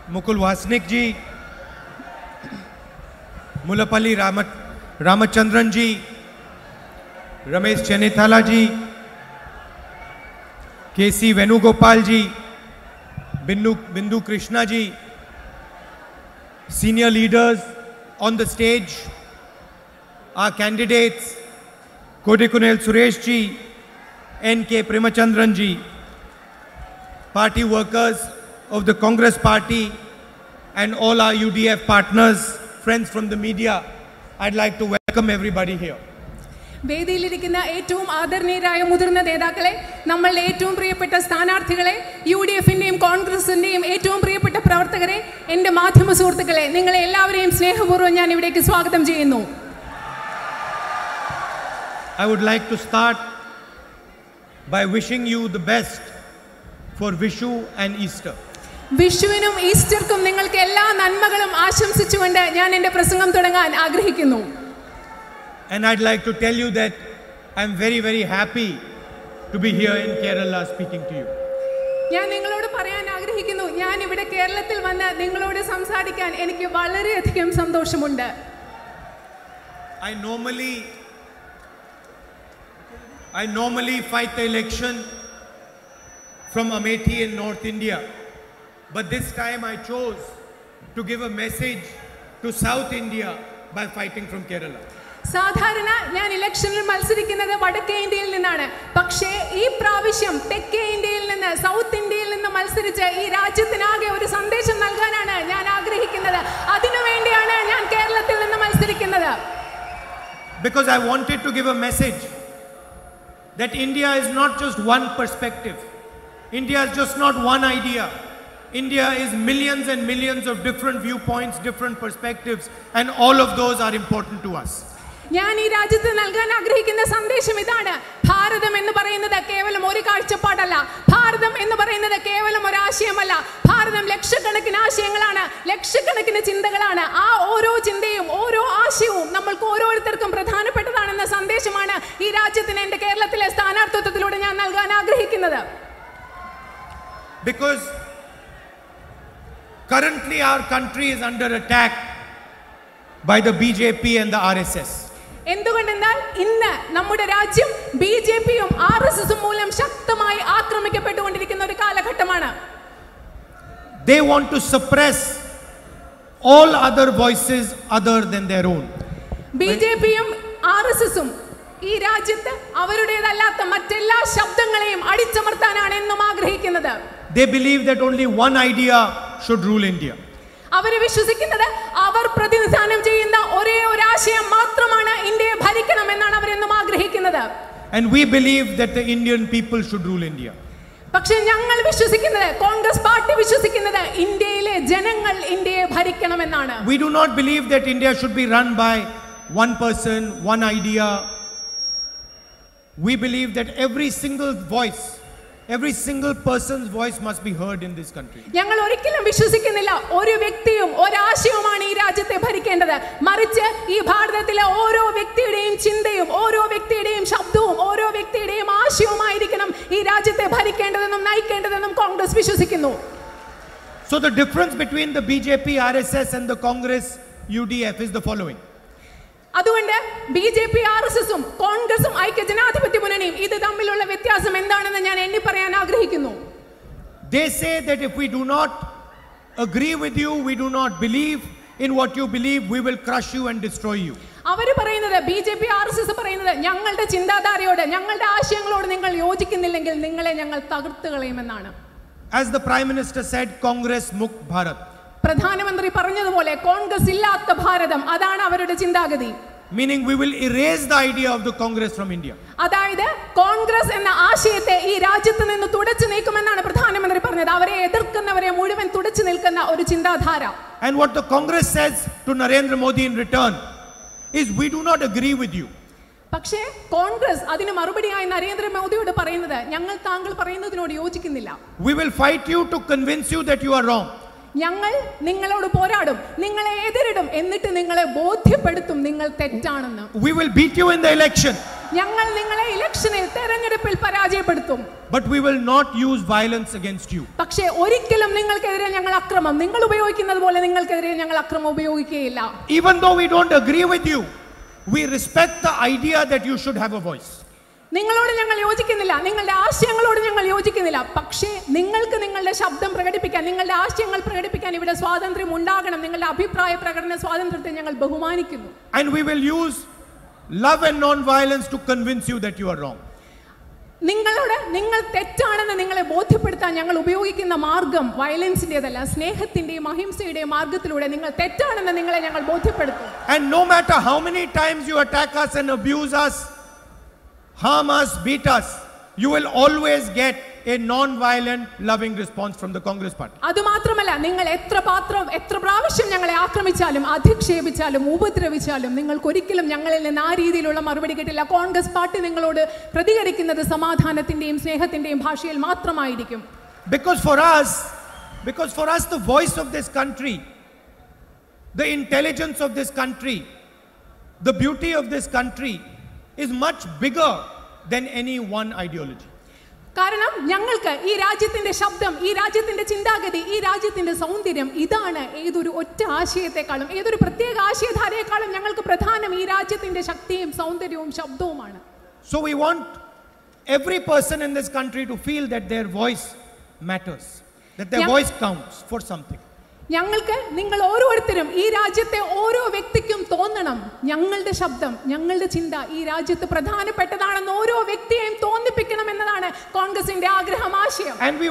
Mukul Vasnik ji, Mulapalli Ramachandran ji, Ramesh Chenithala ji, K.C. Venugopal ji, Bindu Krishna ji, senior leaders on the stage, our candidates, Kodikunel Suresh ji, N.K. Premachandran ji, party workers of the Congress party and all our UDF partners, friends from the media, I'd like to welcome everybody here. വേദിയിലിരിക്കുന്ന ഏറ്റവും ആദരണീയരായ മുതിർന്ന നേതാക്കളെ, നമ്മളുടെ ഏറ്റവും പ്രിയപ്പെട്ട സ്ഥാനാർത്ഥികളെ, UDF-ന്റെയും കോൺഗ്രസിന്റെയും ഏറ്റവും പ്രിയപ്പെട്ട പ്രവർത്തകരെ, എൻ്റെ മാധ്യമ സുഹൃത്തുക്കളെ, നിങ്ങളെ എല്ലാവരെയും സ്നേഹപൂർവ്വം ഞാൻ ഇവിടേക്ക് സ്വാഗതം ചെയ്യുന്നു. I would like to start by wishing you the best for Vishu and Easter. വിഷുവിനും ഈസ്റ്റർക്കും നിങ്ങൾക്ക് എല്ലാ നന്മകളും ആശംസിച്ചുകൊണ്ട് ഞാൻ എൻ്റെ പ്രസംഗം തുടങ്ങാൻ ആഗ്രഹിക്കുന്നു. And I'd like to tell you that I'm very, very happy to be here in Kerala speaking to you. ഞാൻ നിങ്ങളോട് പറയാൻ ആഗ്രഹിക്കുന്നു, ഞാൻ ഇവിടെ കേരളത്തിൽ വന്ന് നിങ്ങളോട് സംസാരിക്കാൻ എനിക്ക് വളരെയധികം സന്തോഷമുണ്ട്. I normally fight the election from Amethi in North India, but this time I chose to give a message to South India by fighting from Kerala. സാധാരണ ഞാൻ ഇലക്ഷനിൽ മത്സരിക്കുന്നത് വടക്കേ ഇന്ത്യയിൽ നിന്നാണ്. പക്ഷേ ഈ പ്രാവശ്യം തെക്കേ ഇന്ത്യയിൽ നിന്ന്, സൗത്ത് ഇന്ത്യയിൽ നിന്ന് മത്സരിച്ച് ഈ രാജ്യത്തിനാകെ ഒരു സന്ദേശം നൽകാനാണ് ഞാൻ ആഗ്രഹിക്കുന്നത്. അതിനുവേണ്ടിയാണ് ഞാൻ കേരളത്തിൽ നിന്ന് മത്സരിക്കുന്നത്. Because I wanted to give a message that India is not just one perspective. India is just not one idea. India is millions and millions of different viewpoints, different perspectives, and all of those are important to us. ഞാൻ ഈ രാജ്യത്ത് നൽകാൻ ആഗ്രഹിക്കുന്ന സന്ദേശം ഇതാണ്: ഭാരതം എന്ന് പറയുന്നത് കേവലം ഒരു കാഴ്ചപ്പാടല്ല, ഭാരതം എന്ന് പറയുന്നത് കേവലം ഒരു ആശയമല്ല, ഭാരതം ലക്ഷക്കണക്കിന് ആശയങ്ങളാണ്, ലക്ഷക്കണക്കിന് ചിന്തകളാണ്. ആ ഓരോ ചിന്തയും ഓരോ ആശയവും നമ്മൾക്ക് ഓരോരുത്തർക്കും പ്രധാനപ്പെട്ടതാണെന്ന സന്ദേശമാണ് ഈ രാജ്യത്തിന് എൻ്റെ കേരളത്തിലെ സ്ഥാനാർത്ഥിത്വത്തിലൂടെ ഞാൻ നൽകാൻ ആഗ്രഹിക്കുന്നത്. Because currently our country is under attack by the BJP and the RSS. എന്തുകൊണ്ടെന്നാൽ ഇന്ന് നമ്മുടെ രാജ്യം BJP-യും RSS-ഉം മൂലം ശക്തമായി ആക്രമിക്കപ്പെട്ടുകൊണ്ടിരിക്കുന്ന ഒരു കാലഘട്ടമാണ്. They want to suppress all other voices other than their own. BJP-യും RSS-ഉം ഈ രാജ്യത്ത് അവരുടേതല്ലാത്ത മറ്റെല്ലാ ശബ്ദങ്ങളെയും അടിച്ചമർത്താനാണ് എന്നും ആഗ്രഹിക്കുന്നത്. They believe that only one idea should rule India. അവര് വിശ്വസിക്കുന്നത് അവർ പ്രതിനിധാനം ചെയ്യുന്ന ഒരേ ഒരു ആശയം മാത്രമാണ് ഇന്ത്യയെ ഭരിക്കണമെന്നാണ് അവരെന്നും ആഗ്രഹിക്കുന്നത്. And we believe that the Indian people should rule India. പക്ഷേ ഞങ്ങൾ വിശ്വസിക്കുന്നത്, കോൺഗ്രസ് പാർട്ടി വിശ്വസിക്കുന്നത്, ഇന്ത്യയിലെ ജനങ്ങൾ ഇന്ത്യയെ ഭരിക്കണമെന്നാണ്. We do not believe that India should be run by one person, one idea. We believe that every single person's voice must be heard in this country. ഞങ്ങൾ ഒരിക്കലും വിശ്വസിക്കുന്നില്ല ഒരു വ്യക്തിയും ഒരാശയവുമാണ് ഈ രാജ്യത്തെ ഭരിക്കേണ്ടത്. മറിച്ച് ഈ ഭാരതത്തിലെ ഓരോ വ്യക്തിയുടെയും ചിന്തയും ഓരോ വ്യക്തിയുടെയും ശബ്ദവും ഓരോ വ്യക്തിയുടെയും ആശയവുമായിരിക്കണം ഈ രാജ്യത്തെ ഭരിക്കേണ്ടതെന്നും നയിക്കേണ്ടതെന്നും കോൺഗ്രസ് വിശ്വസിക്കുന്നു. So the difference between the BJP, RSS and the Congress UDF is the following. അതുകൊണ്ട് BJP, RSS-ഉം കോൺഗ്രസും ഐക്യജനാധിപത്യ മുന്നണിയും ഇത് തമ്മിലുള്ള വ്യത്യാസം എന്താണെന്ന് ഞാൻ എണ്ണി പറയാൻ ആഗ്രഹിക്കുന്നു. They say that if we do not agree with you, we do not believe in what you believe, we will crush you and destroy you. അവർ പറയുന്നത്, BJP, RSS പറയുന്നത്, ഞങ്ങളുടെ ചിന്താധാരയോട്, ഞങ്ങളുടെ ആശയങ്ങളോട് നിങ്ങൾ യോജിക്കുന്നില്ലെങ്കിൽ നിങ്ങളെ ഞങ്ങൾ തകർത്ത് കളയുമെന്നാണ്. As the Prime Minister said, Congress Mukt Bharat. പ്രധാനമന്ത്രി പറഞ്ഞതുപോലെ കോൺഗ്രസ് ഇല്ലാത്ത ഭാരതം, അതാണ് അവരുടെ ചിന്താഗതി. Meaning we will erase the idea of the Congress from India. അതായത് കോൺഗ്രസ് എന്ന ആശയത്തെ ഈ രാജ്യത്ത് നിന്ന് തുടച്ചു നീക്കുമെന്നാണ് പ്രധാനമന്ത്രി പറഞ്ഞത്. അവരെ എതിർക്കുന്നവരെ മുഴുവൻ തുടച്ചു നിൽക്കുന്ന ഒരു ചിന്താധാര. And what the Congress says to Narendra Modi in return is, we do not agree with you. പക്ഷേ കോൺഗ്രസ് അതിന് മറുപടിയായി നരേന്ദ്രമോദിയോട് പറയുന്നത്, ഞങ്ങൾ താങ്കൾ പറയുന്നതിനോട് യോജിക്കുന്നില്ല. We will fight you to convince you that you are wrong. ഞങ്ങൾ നിങ്ങളോട് പോരാടും, നിങ്ങളെ എതിരിടും, എന്നിട്ട് നിങ്ങളെ ബോധ്യപ്പെടുത്തും നിങ്ങൾ തെറ്റാണെന്ന്. We will beat you in the election. ഞങ്ങൾ നിങ്ങളെ ഇലക്ഷനിൽ തെരഞ്ഞെടുപ്പിൽ പരാജയപ്പെടുത്തും. But we will not use violence against you. പക്ഷേ ഒരിക്കലും നിങ്ങൾക്കെതിരെ ഞങ്ങൾ അക്രമം നിങ്ങൾ ഉപയോഗിക്കുന്നത് പോലെ നിങ്ങൾക്കെതിരെ ഞങ്ങൾ അക്രമം ഉപയോഗിക്കുകയില്ല. Even though we don't agree with you, we respect the idea that you should have a voice. നിങ്ങളോട് ഞങ്ങൾ യോജിക്കുന്നില്ല, നിങ്ങളുടെ ആശയങ്ങളോട് ഞങ്ങൾ യോജിക്കുന്നില്ല, പക്ഷേ നിങ്ങൾക്ക് നിങ്ങളുടെ ശബ്ദം പ്രകടിപ്പിക്കാൻ, നിങ്ങളുടെ ആശയങ്ങൾ പ്രകടിപ്പിക്കാൻ ഇവിടെ സ്വാതന്ത്ര്യം ഉണ്ടാകണം. നിങ്ങളുടെ അഭിപ്രായ പ്രകടന സ്വാതന്ത്ര്യത്തെ ഞങ്ങൾ ബഹുമാനിക്കുന്നു. And we will use love and non-violence to convince you that you are wrong. നിങ്ങൾ തെറ്റാണെന്ന് നിങ്ങളെ ബോധ്യപ്പെടുത്താൻ ഞങ്ങൾ ഉപയോഗിക്കുന്ന മാർഗം വയലൻസിന്റേതല്ല, സ്നേഹത്തിന്റെയും അഹിംസയുടെയും മാർഗത്തിലൂടെ നിങ്ങൾ തെറ്റാണെന്ന് നിങ്ങളെ ഞങ്ങൾ ബോധ്യപ്പെടുത്തും. And no matter how many times you attack us and abuse us, harm us, beat us, you will always get a non-violent, loving response from the Congress party. അതുമാത്രമല്ല, നിങ്ങൾ എത്ര പ്രാവശ്യം ഞങ്ങളെ ആക്രമിച്ചാലും അധിക്ഷേപിച്ചാലും ഉപദ്രവിച്ചാലും നിങ്ങൾക്ക് ഒരിക്കലും ഞങ്ങളിൽ നിന്ന് ആ രീതിയിലുള്ള മറുപടി കിട്ടില്ല. കോൺഗ്രസ് പാർട്ടി നിങ്ങളോട് പ്രതികരിക്കുന്നത് സമാധാനത്തിന്റെയും സ്നേഹത്തിന്റെയും ഭാഷയിൽ മാത്രമായിരിക്കും. Because for us the voice of this country, the intelligence of this country, the beauty of this country is much bigger than any one ideology. കാരണം ഞങ്ങൾക്ക് ഈ രാജ്യത്തിന്റെ ശബ്ദം, ഈ രാജ്യത്തിന്റെ ചിന്താഗതി, ഈ രാജ്യത്തിന്റെ സൗന്ദര്യം ഇതാണ് ഏതൊരു ഒറ്റ ആശയത്തെക്കാളും ഏതൊരു പ്രത്യേക ആശയധാരയെക്കാളും ഞങ്ങൾക്ക് പ്രധാനം ഈ രാജ്യത്തിന്റെ ശക്തിയും സൗന്ദര്യവും ശബ്ദവുമാണ്. So we want every person in this country to feel that their voice matters, that their voice counts for something. ഞങ്ങൾക്ക് നിങ്ങൾ ഓരോരുത്തരും ഈ രാജ്യത്തെ ഓരോ വ്യക്തിക്കും തോന്നണം ഞങ്ങളുടെ ശബ്ദം, ഞങ്ങളുടെ ചിന്ത ഈ രാജ്യത്ത് പ്രധാനപ്പെട്ടതാണെന്ന് ഓരോ വ്യക്തിയെയും തോന്നിപ്പിക്കണം എന്നതാണ് കോൺഗ്രസിന്റെ ആഗ്രഹം, ആശയം. And we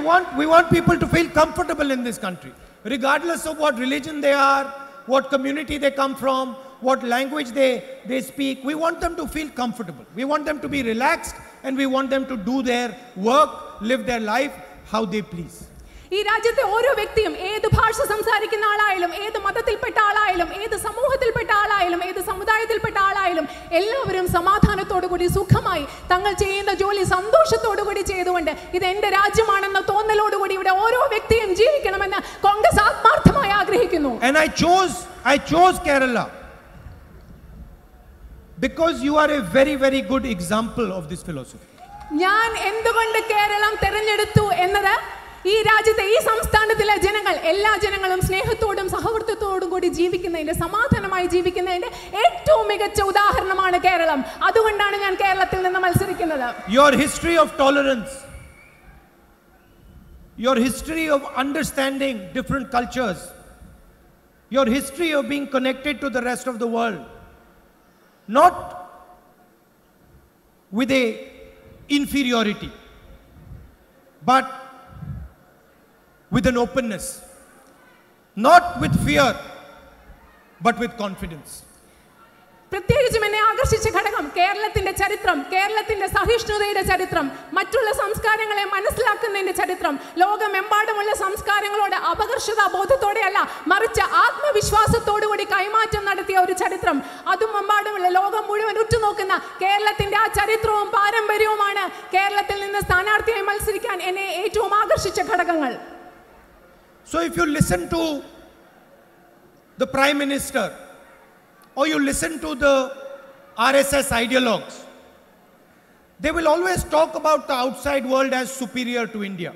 want people to feel comfortable in this country, regardless of what religion they are, what community they come from, what language they speak. We want them to feel comfortable. We want them to be relaxed, and we want them to do their work, live their life how they please. ഈ രാജ്യത്തെ ഓരോ വ്യക്തിയും ഏത് ഭാഷ സംസാരിക്കുന്ന ആളായാലും ഏത് മതത്തിൽപ്പെട്ട ആളായാലും ഏത് സമൂഹത്തിൽപ്പെട്ട ആളായാലും ഏത് സമുദായത്തിൽപ്പെട്ട ആളായാലും എല്ലാവരും സമാധാനത്തോടു കൂടി സുഖമായി തങ്ങൾ ചെയ്യുന്ന ജോലി സന്തോഷത്തോടു കൂടി ചെയ്തുകൊണ്ട് ഇത് എന്റെ രാജ്യമാണെന്ന തോന്നലോടുകൂടി ഇവിടെ ഓരോ വ്യക്തിയും ജീവിക്കണമെന്ന് കോൺഗ്രസ് ആത്മാർത്ഥമായി ആഗ്രഹിക്കുന്നു. And I chose Kerala because you are a very, very good example of this philosophy. ഞാൻ എന്തുകൊണ്ട് കേരളം തെരഞ്ഞെടുത്തു എന്നത് ഈ രാജ്യത്തെ ഈ സംസ്ഥാനത്തിലെ ജനങ്ങൾ എല്ലാ ജനങ്ങളും സ്നേഹത്തോടും സഹവർത്തിത്വത്തോടും കൂടി ജീവിക്കുന്നതിന്റെ സമാധാനമായി ജീവിക്കുന്നതിന്റെ ഏറ്റവും മികച്ച ഉദാഹരണമാണ് കേരളം. അതുകൊണ്ടാണ് ഞാൻ കേരളത്തിൽ നിന്ന് മത്സരിക്കുന്നത്. Your history of tolerance, your history of understanding different cultures, your history of being connected to the rest of the world, not with a inferiority, but with an openness, not with fear, but with confidence. പ്രത്യേകിച്ചും എന്നെ ആകർഷിച്ച ഘടകം കേരളത്തിന്റെ ചരിത്രം, കേരളത്തിന്റെ സഹിഷ്ണുതയുടെ ചരിത്രം, മറ്റുള്ള സംസ്കാരങ്ങളെ മനസ്സിലാക്കുന്നതിന്റെ ചരിത്രം, ലോകമെമ്പാടുമുള്ള സംസ്കാരങ്ങളോട് അപകർഷതാ ബോധത്തോടെയല്ല മറിച്ച് ആത്മവിശ്വാസത്തോടുകൂടി കൈമാറ്റം നടത്തിയ ഒരു ചരിത്രം, അതുമെമ്പാടുമുള്ള ലോകം മുഴുവൻ ഉറ്റുനോക്കുന്ന കേരളത്തിന്റെ ആ ചരിത്രവും പാരമ്പര്യവുമാണ് കേരളത്തിൽ നിന്ന് സ്ഥാനാർത്ഥിയായി മത്സരിക്കാൻ എന്നെ ഏറ്റവും ആകർഷിച്ച ഘടകങ്ങൾ. So if you listen to the Prime Minister or you listen to the RSS ideologues, they will always talk about the outside world as superior to India.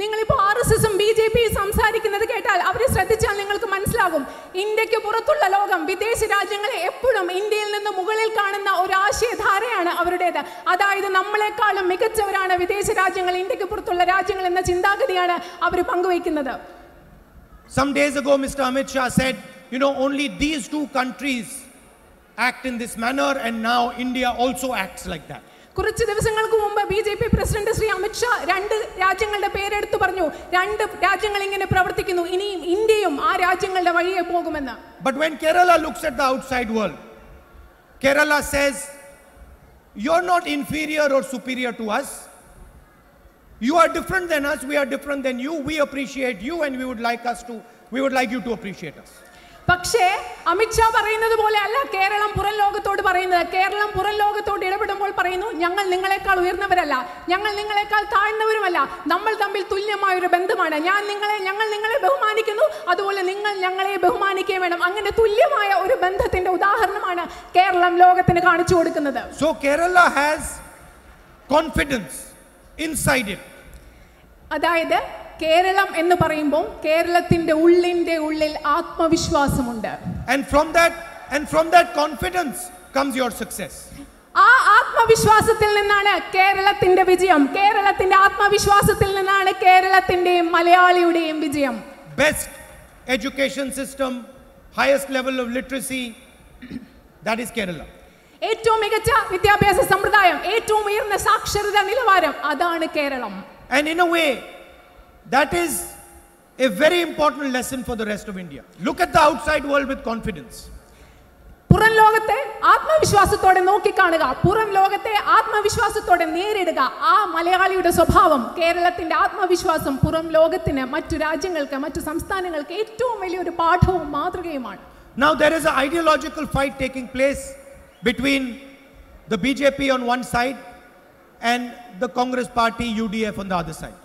നിങ്ങളിപ്പോൾ RSSും BJPയും സംസാരിക്കുന്നത് കേട്ടാൽ അവരെ ശ്രദ്ധിച്ചാൽ നിങ്ങൾക്ക് മനസ്സിലാകും ഇന്ത്യക്ക് പുറത്തുള്ള ലോകം, വിദേശ രാജ്യങ്ങളെ എപ്പോഴും ഇന്ത്യയിൽ നിന്ന് മുകളിൽ കാണുന്ന ഒരു ആശയധാരയാണ് അവരുടേത്. അതായത് നമ്മളെക്കാളും മികച്ചവരാണ് വിദേശ രാജ്യങ്ങൾ, ഇന്ത്യക്ക് പുറത്തുള്ള രാജ്യങ്ങൾ എന്ന ചിന്താഗതിയാണ് അവർ പങ്കുവയ്ക്കുന്നത്. Some days ago, Mr. Amit Shah said, only these two countries act in this manner, and now India also acts like that. കുറച്ച് ദിവസങ്ങൾക്ക് മുമ്പ് BJP പ്രസിഡന്റ് ശ്രീ അമിത് ഷാ രണ്ട് രാജ്യങ്ങളുടെ പേരെടുത്തു പറഞ്ഞു, രണ്ട് രാജ്യങ്ങൾ ഇങ്ങനെ പ്രവർത്തിക്കുന്നു, ഇനിയും ഇന്ത്യയും ആ രാജ്യങ്ങളുടെ വഴിയെ പോകുമെന്ന്. But when Kerala looks at the outside world, Kerala says, you're not inferior or superior to us. You are different than us, we are different than you, we appreciate you, and we would like you to appreciate us. പക്ഷേ അമിത് ഷാ പറയുന്നത് പോലെ അല്ല കേരളം പുറം ലോകത്തോട് പറയുന്നത്. കേരളം പുറം ലോകത്തോട് ഇടപെടുമ്പോൾ പറയുന്നു, ഞങ്ങൾ നിങ്ങളെക്കാൾ ഉയർന്നവരല്ല, ഞങ്ങൾ നിങ്ങളെക്കാൾ താഴ്ന്നവരുമല്ല, നമ്മൾ തമ്മിൽ തുല്യമായ ഒരു ബന്ധമാണ്, ഞങ്ങൾ നിങ്ങളെ ബഹുമാനിക്കുന്നു, അതുപോലെ നിങ്ങൾ ഞങ്ങളെ ബഹുമാനിക്കുകയും വേണം. അങ്ങനെ തുല്യമായ ഒരു ബന്ധത്തിന്റെ ഉദാഹരണമാണ് കേരളം ലോകത്തിന് കാണിച്ചു കൊടുക്കുന്നത്. So Kerala has confidence inside it. അതായത് കേരളം എന്ന് പറയുമ്പോൾ കേരളത്തിന്റെ ഉള്ളിൽ ആത്മവിശ്വാസമുണ്ട്. And from that confidence comes your success. ആ ആത്മവിശ്വാസത്തിൽ നിന്നാണ് കേരളത്തിന്റെ വിജയം. കേരളത്തിന്റെ ആത്മവിശ്വാസത്തിൽ നിന്നാണ് കേരളത്തിന്റെയും മലയാളിയുടെയും വിജയം. Best education system, highest level of literacy, that is Kerala. ഏറ്റവും മികച്ച വിദ്യാഭ്യാസ സമ്പ്രദായം, ഏറ്റവും ഉയർന്ന സാക്ഷരതാ നിലവാരം, അതാണ് Keralam. And in a way, that is a very important lesson for the rest of India. Look at the outside world with confidence. പുറം ലോകത്തെ ആത്മവിശ്വാസത്തോടെ നോക്കിക്കാണുക, പുറം ലോകത്തെ ആത്മവിശ്വാസത്തോടെ നേരിടുക. ആ മലയാളിയുടെ സ്വഭാവം, കേരളത്തിന്റെ ആത്മവിശ്വാസം പുറം ലോകത്തിന്, മറ്റു രാജ്യങ്ങൾക്ക്, മറ്റു സംസ്ഥാനങ്ങൾക്ക് ഏറ്റവും വലിയൊരു പാഠവും മാതൃകയുമാണ്. Now there is an ideological fight taking place between the BJP on one side and the Congress party UDF on the other side.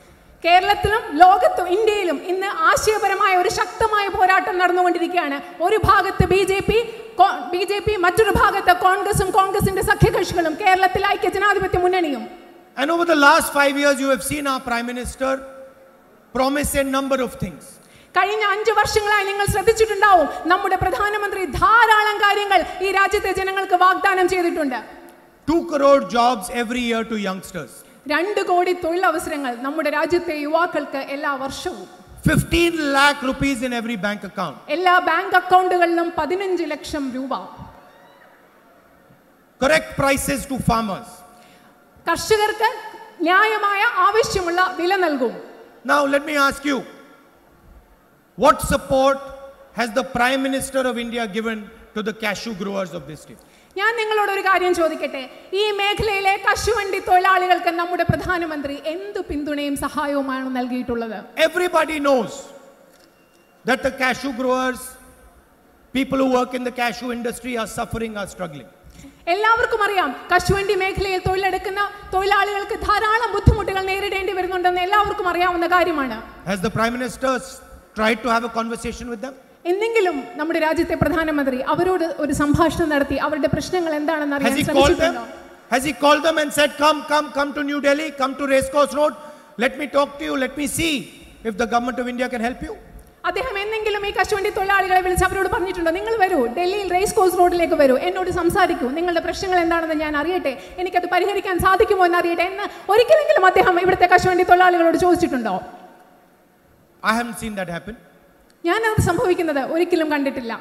കേരളത്തിലും ലോകത്തും ഇന്ത്യയിലും ഇന്ന് ആശയപരമായ ഒരു ശക്തമായ പോരാട്ടം നടന്നുകൊണ്ടിരിക്കുകയാണ്. ഒരു ഭാഗത്ത് ബിജെപി, മറ്റൊരു ഭാഗത്ത് കോൺഗ്രസും കോൺഗ്രസിന്റെ സഖ്യകക്ഷികളും, കേരളത്തിൽ ഐക്യ ജനാധിപത്യ മുന്നണിയും. And over the last 5 years you have seen our Prime Minister promise a number of things. കഴിഞ്ഞ 5 വർഷങ്ങളായി നിങ്ങൾ ശ്രദ്ധിച്ചിട്ടുണ്ടാവും, നമ്മുടെ പ്രധാനമന്ത്രി ധാരാളം കാര്യങ്ങൾ ഈ രാജ്യത്തെ ജനങ്ങൾക്ക് വാഗ്ദാനം ചെയ്തിട്ടുണ്ട്. 2 crore jobs every year to youngsters. 2 കോടി തൊഴിലവസരങ്ങൾ നമ്മുടെ രാജ്യത്തെ യുവാക്കൾക്ക് എല്ലാ വർഷവും. 15 lakh rupees in every bank account. എല്ലാ ബാങ്ക് അക്കൗണ്ടുകളിലും 15 ലക്ഷം രൂപ. Correct prices to farmers. കർഷകർക്ക് ന്യായമായ ആവശ്യമുള്ള വില നൽകും. Now let me ask you, what support has the Prime Minister of India given to the cashew growers of this state? ഞാൻ നിങ്ങളോട് ഒരു കാര്യം ചോദിക്കട്ടെ, ഈ മേഖലയിലെ കശുവണ്ടി തൊഴിലാളികൾക്ക് നമ്മുടെ പ്രധാനമന്ത്രി എന്ത് പിന്തുണയും സഹായവുമാണ് നൽകിയിട്ടുള്ളത്? Everybody knows that the cashew growers, people who work in the cashew industry are suffering, are struggling. എല്ലാവർക്കും അറിയാം, കശുവണ്ടി മേഖലയിൽ തൊഴിലെടുക്കുന്ന തൊഴിലാളികൾക്ക് ധാരാളം ബുദ്ധിമുട്ടുകൾ നേരിടേണ്ടി വരുന്നുണ്ടെന്ന് എല്ലാവർക്കും അറിയാവുന്ന കാര്യമാണ്. Has the Prime Minister tried to have a conversation with them? എന്തെങ്കിലും നമ്മുടെ രാജ്യത്തെ പ്രധാനമന്ത്രി അവരോട് ഒരു സംഭാഷണം നടത്തി അവരുടെ പ്രശ്നങ്ങൾ എന്താണെന്ന് അറിയാൻ ശ്രമിച്ചിട്ടുണ്ടോ? Has he called them and said, come to New Delhi, come to Racecourse Road, let me talk to you, let me see if the government of India can help you? അദ്ദേഹം എന്തെങ്കിലും ഈ കശുവണ്ടി തൊഴിലാളികളെ വിളിച്ച് അവരോട് പറഞ്ഞിട്ടുണ്ടോ, നിങ്ങൾ വരൂ, ഡൽഹിയിൽ റേസ് കോഴ്സ് റോഡിലേക്ക് വരൂ, എന്നോട് സംസാരിക്കൂ, നിങ്ങളുടെ പ്രശ്നങ്ങൾ എന്താണെന്ന് ഞാൻ അറിയട്ടെ, എനിക്കത് പരിഹരിക്കാൻ സാധിക്കുമോ എന്ന് അറിയട്ടെ എന്ന് ഒരിക്കലെങ്കിലും അദ്ദേഹം ഇവിടുത്തെ കശുവണ്ടി തൊഴിലാളികളോട് ചോദിച്ചിട്ടുണ്ടോ? I haven't seen that happen. ഞാനത് സംഭവിക്കുന്നത് ഒരിക്കലും കണ്ടിട്ടില്ല.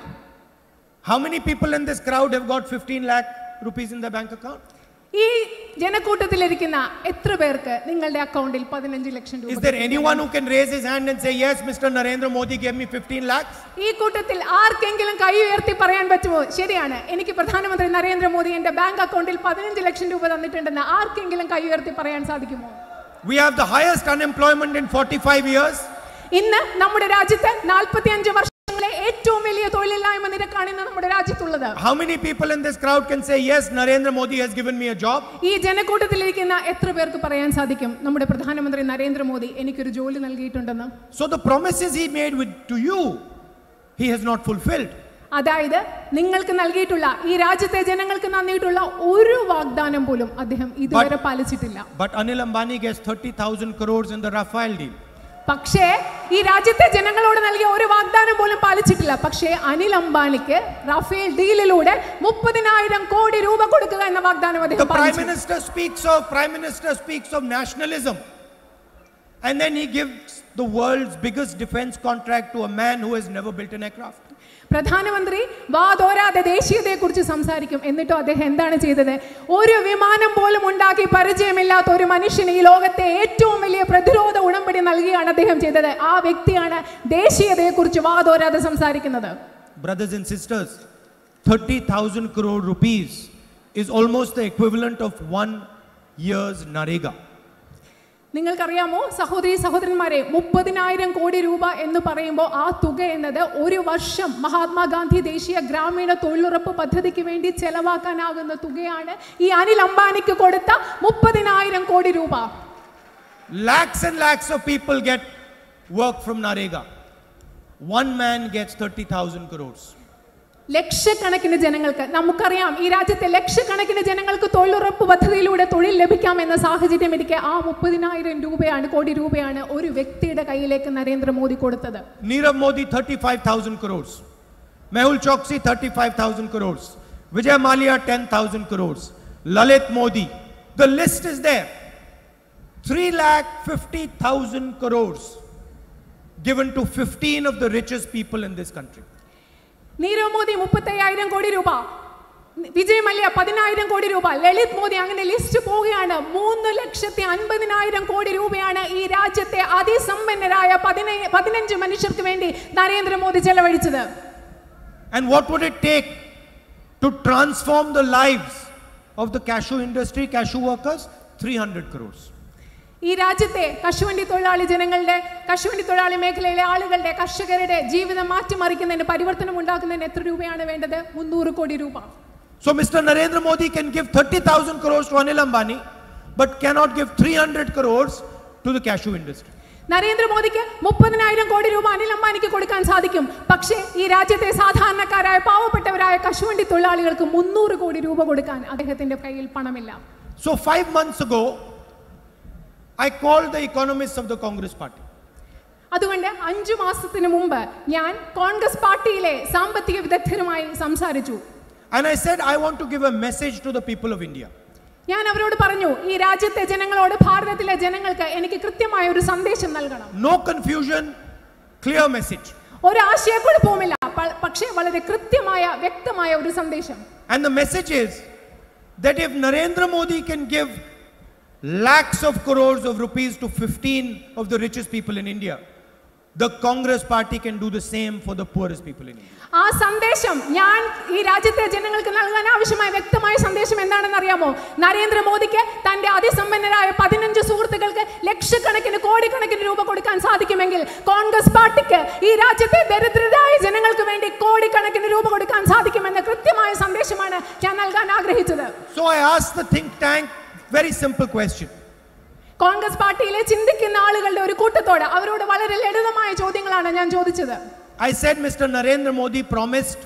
How many people in this crowd have got 15 lakh rupees in their bank account? ഈ ജനക്കൂട്ടത്തിലിരിക്കുന്ന എത്ര പേർക്ക് നിങ്ങളുടെ അക്കൗണ്ടിൽ 15 ലക്ഷം രൂപ? Is there anyone who can raise his hand and say, yes, Mr. Narendra Modi gave me 15 lakhs? ഈ കൂട്ടത്തിൽ ആർക്കെങ്കിലും കൈ ഉയർത്തി പറയാൻ പറ്റുമോ, ശരിയാണ്, എനിക്ക് പ്രധാനമന്ത്രി നരേന്ദ്രമോദി എന്റെ ബാങ്ക് അക്കൗണ്ടിൽ 15 ലക്ഷം രൂപ തന്നിട്ടുണ്ടെന്ന് ആർക്കെങ്കിലും കൈ ഉയർത്തി പറയാൻ സാധിക്കുമോ? We have the highest unemployment in 45 years. ഇന്ന് നമ്മുടെ രാജ്യത്ത് 45 വർഷങ്ങളെ ഏറ്റവും വലിയ തൊഴിലില്ലായ്മ നിരക്കാണ് ഇന്ന് നമ്മുടെ രാജ്യത്തുള്ളത്. How many people in this crowd can say, yes, Narendra Modi has given me a job? ഈ ജനക്കൂട്ടത്തിലിരിക്കുന്ന എത്ര പേർക്ക് പറയാൻ സാധിക്കും, നമ്മുടെ പ്രധാനമന്ത്രി നരേന്ദ്രമോദി എനിക്കൊരു ജോലി നൽകിയിട്ടുണ്ടെന്ന്? So the promises he made to you, he has not fulfilled. അതായത് നിങ്ങൾക്ക് നൽകിയിട്ടുള്ള, ഈ രാജ്യത്തെ ജനങ്ങൾക്ക് നൽകിയിട്ടുള്ള ഒരു വാഗ്ദാനം പോലും അദ്ദേഹം ഇതുവരെ പാലിച്ചിട്ടില്ല. But Anil Ambani gets 30,000 crores in the Rafale deal. പക്ഷേ ഈ രാജ്യത്തെ ജനങ്ങളോട് നൽകിയ ഒരു വാഗ്ദാനം പോലും പാലിച്ചിട്ടില്ല. പക്ഷേ അനിൽ അംബാനിക്ക് റഫേൽ ഡീലിലൂടെ 30,000 കോടി രൂപ കൊടുക്കുക എന്ന വാഗ്ദാനം അദ്ദേഹം പാലിച്ചു. The Prime Minister speaks of nationalism, and then he gives the world's biggest defense contract to a man who has never built an aircraft. പ്രധാനമന്ത്രി വാതോരാതെ ദേശീയതയെക്കുറിച്ച് സംസാരിക്കും, എന്നിട്ടും അദ്ദേഹം എന്താണ് ചെയ്തത്? ഒരു വിമാനം പോലും ഉണ്ടാക്കി പരിചയമില്ലാത്ത ഒരു മനുഷ്യന് ഈ ലോകത്തെ ഏറ്റവും വലിയ പ്രതിരോധ ഉടമ്പടി നൽകിയാണ് അദ്ദേഹം ചെയ്തത്. ആ വ്യക്തിയാണ് ദേശീയതയെക്കുറിച്ച് വാതോരാതെ സംസാരിക്കുന്നത്. Brothers and sisters, 30,000 crore rupees is almost the equivalent of 1 year's Narega. നിങ്ങൾക്കറിയാമോ സഹോദരി സഹോദരന്മാരെ, 30,000 കോടി രൂപ എന്ന് പറയുമ്പോൾ ആ തുക എന്നത് ഒരു വർഷം മഹാത്മാഗാന്ധി ദേശീയ ഗ്രാമീണ തൊഴിലുറപ്പ് പദ്ധതിക്ക് വേണ്ടി ചെലവാക്കാനാകുന്ന തുകയാണ് ഈ അനിൽ അംബാനിക്ക് കൊടുത്ത 30,000 കോടി രൂപ. Lakhs and lakhs of people get work from Narega. one man gets 30,000 crores. ലക്ഷക്കണക്കിന് ജനങ്ങൾക്ക്, നമുക്കറിയാം ഈ രാജ്യത്തെ ലക്ഷക്കണക്കിന് ജനങ്ങൾക്ക് തൊഴിലുറപ്പ് പദ്ധതിയിലൂടെ തൊഴിൽ ലഭിക്കാമെന്ന സാഹചര്യം ഇരിക്കെ ആ 30,000 കോടി രൂപയാണ് ഒരു വ്യക്തിയുടെ കയ്യിലേക്ക് നരേന്ദ്രമോദി കൊടുത്തത്. Nirav Modi 35,000 crores. Mehul Choksi 35,000 crores. Vijay Mallya 10,000 crores. Lalit Modi. The list is there. 3,50,000 crores given to 15 of the richest people in this country. Nirav Modi 35,000 കോടി രൂപ, വിജയ് മല്യ 10,000 കോടി രൂപ, ലളിത് മോദി, അങ്ങനെ ലിസ്റ്റ് പോവുകയാണ്. 3,50,000 കോടി രൂപയാണ് ഈ രാജ്യത്തെ അതിസമ്പന്നരായ 15 മനുഷ്യർക്ക് വേണ്ടി നരേന്ദ്രമോദി ചെലവഴിച്ചത്. And what would it take to transform the lives of the cashew industry, cashew workers? 300 crores. ഈ രാജ്യത്തെ കശുവണ്ടി തൊഴിലാളി ജനങ്ങളുടെ, കശുവണ്ടി തൊഴിലാളി മേഖലയിലെ ആളുകളുടെ, കർഷകരുടെ ജീവിതം മാറ്റിമറിക്കുന്നതിന്, പരിവർത്തനം ഉണ്ടാക്കുന്നതിന് എത്ര രൂപയാണ് വേണ്ടത്? 300 കോടി രൂപ. So Mr. Narendra Modi can give 30,000 crores to Anil Ambani, but cannot give 300 crores to the cashew industry. നരേന്ദ്രമോദിക്ക് 30,000 കോടി രൂപ അനിൽ അംബാനിക്ക് കൊടുക്കാൻ സാധിക്കും. പക്ഷേ ഈ രാജ്യത്തെ സാധാരണക്കാരായ പാവപ്പെട്ടവരായ കശുവണ്ടി തൊഴിലാളികൾക്ക് 300 കോടി രൂപ കൊടുക്കാൻ അദ്ദേഹത്തിന്റെ കയ്യിൽ പണമില്ല. So 5 months ago, I called the economists of the Congress party. അതുകൊണ്ട് 5 മാസത്തിന് മുമ്പ് ഞാൻ കോൺഗ്രസ് പാർട്ടിയിലെ സാമ്പത്തിക വിദഗ്ധരുമായി സംസാരിച്ചു. And I said, I want to give a message to the people of India. ഞാൻ അവരോട് പറഞ്ഞു, ഈ രാജ്യത്തെ ജനങ്ങളോട്, ഭാരതത്തിലെ ജനങ്ങൾക്ക് എനിക്ക് കൃത്യമായ ഒരു സന്ദേശം നൽകണം. No confusion, clear message. ഒരു ആശയക്കുഴപ്പവുമില്ല, പക്ഷേ വളരെ കൃത്യമായ വ്യക്തമായ ഒരു സന്ദേശം. And the message is that if Narendra Modi can give lakhs of crores of rupees to 15 of the richest people in India, the Congress party can do the same for the poorest people in India. ആ സന്ദേശം ഞാൻ ഈ രാജ്യത്തെ ജനങ്ങൾക്ക് നൽകാൻ ആവശ്യമായ വ്യക്തമായ സന്ദേശം എന്താണെന്ന് അറിയാമോ? നരേന്ദ്രമോദിക്ക് തന്റെ അതിസമ്പന്നരായ 15 സുഹൃത്തുക്കൾക്ക് ലക്ഷക്കണക്കിന് കോടിക്കണക്കിന് രൂപ കൊടുക്കാൻ സാധിക്കുമെങ്കിൽ കോൺഗ്രസ് പാർട്ടിക്ക് ഈ രാജ്യത്തെ ദരിദ്രരായ ജനങ്ങൾക്ക് വേണ്ടി കോടിക്കണക്കിന് രൂപ കൊടുക്കാൻ സാധിക്കുമെന്ന കൃത്യമായ സന്ദേശമാണ് ഞാൻ നൽകാൻ ആഗ്രഹിച്ചത്. So I asked the think tank very simple question. Congress പാർട്ടിയിലെ ചിന്തിക്കുന്ന ആളുകളുടെ ഒരു കൂട്ടത്തോട് അവരോട് വളരെ ലളിതമായ ചോദ്യങ്ങളാണ് ഞാൻ ചോദിച്ചത്. I said Mr. Narendra Modi promised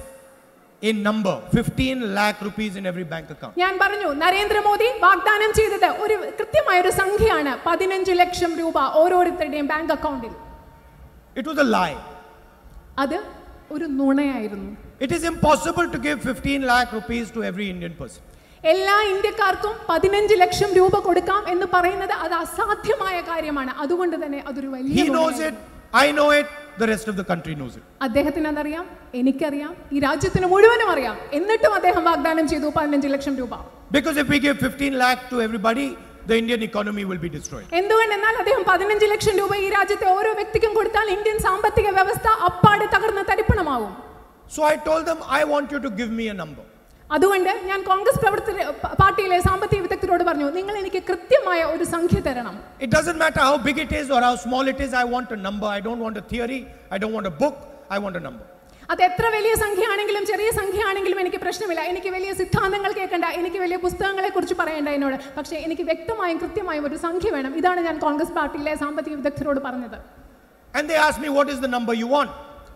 a number 15 lakh rupees in every bank account. ഞാൻ പറഞ്ഞു, നരേന്ദ്രമോദി വാഗ്ദാനം ചെയ്തത് ഒരു കൃത്യമായ ഒരു സംഖ്യയാണ്, 15 ലക്ഷം രൂപ ഓരോരുത്തരുടെയും ബാങ്ക് അക്കൗണ്ടിൽ. It was a lie. അത് ഒരു നുണയായിരുന്നു. It is impossible to give 15 lakh rupees to every Indian person. എല്ലാ ഇന്ത്യക്കാർക്കും 15 ലക്ഷം രൂപ കൊടുക്കാം എന്ന് പറയുന്നത് അത് അസാധ്യമായ കാര്യമാണ്. അതുകൊണ്ട് തന്നെ അതൊരു വലിയ He knows it, I know it, the rest of the country knows it. അദ്ദേഹത്തിന് അതറിയാം, എനിക്കറിയാം, ഈ രാജ്യത്തിന് മുഴുവനും അറിയാം. എന്നിട്ടും അദ്ദേഹം വാഗ്ദാനം ചെയ്തു 15 ലക്ഷം രൂപ. Because if we give 15 lakh to everybody, the Indian economy will be destroyed. എന്തുകൊണ്ടെന്നാൽ അദ്ദേഹം 15 ലക്ഷം രൂപ ഈ രാജ്യത്തെ ഓരോ വ്യക്തിക്കും കൊടുത്താൽ ഇന്ത്യൻ സാമ്പത്തിക വ്യവസ്ഥ അപ്പാടെ തകർന്ന് തരിപ്പണമാവും. So I told them, I want you to give me a number. അതുകൊണ്ട് ഞാൻ കോൺഗ്രസ് പാർട്ടിയിലെ സാമ്പത്തിക വിദഗ്ധരോട് പറഞ്ഞു, നിങ്ങൾ എനിക്ക് കൃത്യമായ ഒരു സംഖ്യ തരണം. It doesn't matter how big it is or how small it is, I want a number. I don't want a theory, I don't want a book, I want a number. അത് എത്ര വലിയ സംഖ്യയാണെങ്കിലും ചെറിയ സംഖ്യയാണെങ്കിലും എനിക്ക് പ്രശ്നമില്ല. എനിക്ക് വലിയ സിദ്ധാന്തങ്ങൾ കേൾക്കണ്ട, എനിക്ക് വലിയ പുസ്തകങ്ങളെ കുറിച്ച് പറയേണ്ട എന്നോട്. പക്ഷേ എനിക്ക് വ്യക്തമായും കൃത്യമായും ഒരു സംഖ്യ വേണം. ഇതാണ് ഞാൻ കോൺഗ്രസ് പാർട്ടിയിലെ സാമ്പത്തിക വിദഗ്ധരോട് പറഞ്ഞത്. And they asked me, what is the number you want?